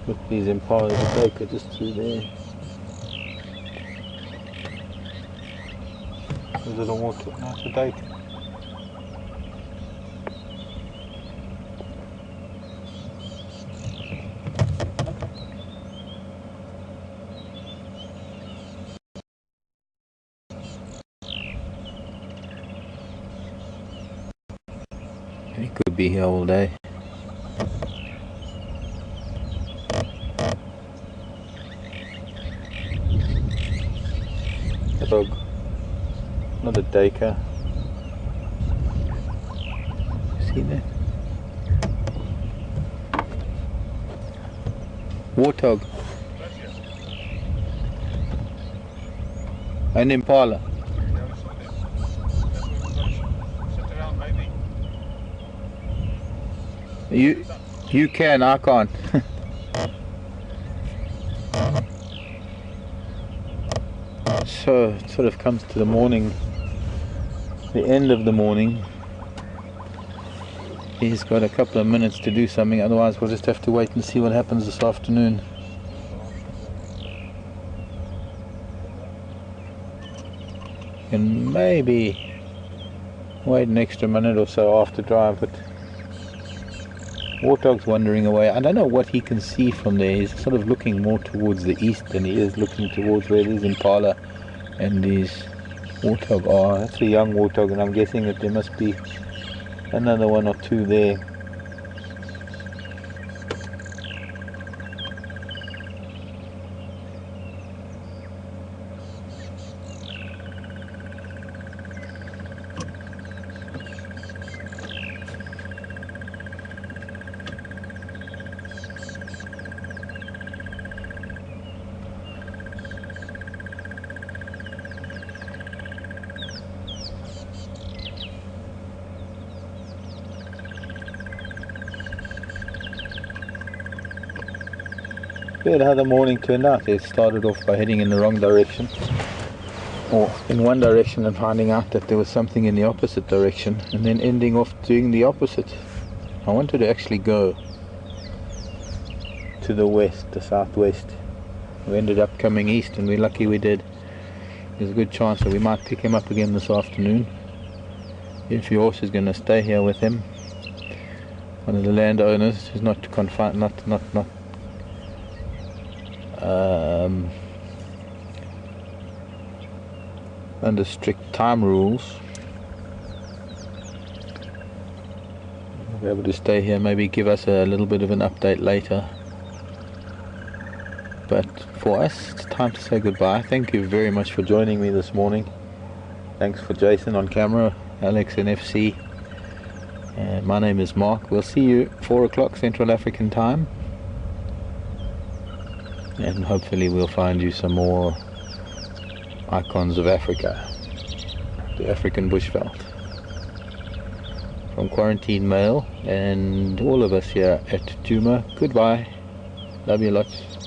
Look, these impalas, a duiker just through there. Is it a water? No, it's a duiker. He could be here all day. A dog, not a daker. See that? Warthog. An impala. You can, I can't. So it sort of comes to the morning, the end of the morning. He's got a couple of minutes to do something, otherwise we'll just have to wait and see what happens this afternoon. And maybe wait an extra minute or so after drive, but Warthog's wandering away. I don't know what he can see from there. He's sort of looking more towards the east than he is looking towards where these impala and these warthog are. That's a young warthog, and I'm guessing that there must be another one or two there. Good how the morning turned out. It started off by heading in the wrong direction, or in one direction, and finding out that there was something in the opposite direction, and then ending off doing the opposite. I wanted to actually go to the west, the southwest. We ended up coming east, and we're lucky we did. There's a good chance that we might pick him up again this afternoon, if your horse is going to stay here with him. One of the landowners is not confined, not under strict time rules. We'll be able to stay here, maybe give us a little bit of an update later. But for us, it's time to say goodbye. Thank you very much for joining me this morning. Thanks for Jason on camera, Alex and FC. And my name is Mark. We'll see you 4 o'clock Central African time. And hopefully we'll find you some more icons of Africa, the African bushveld. From Quarantine Mail and all of us here at Djuma, goodbye. Love you lots.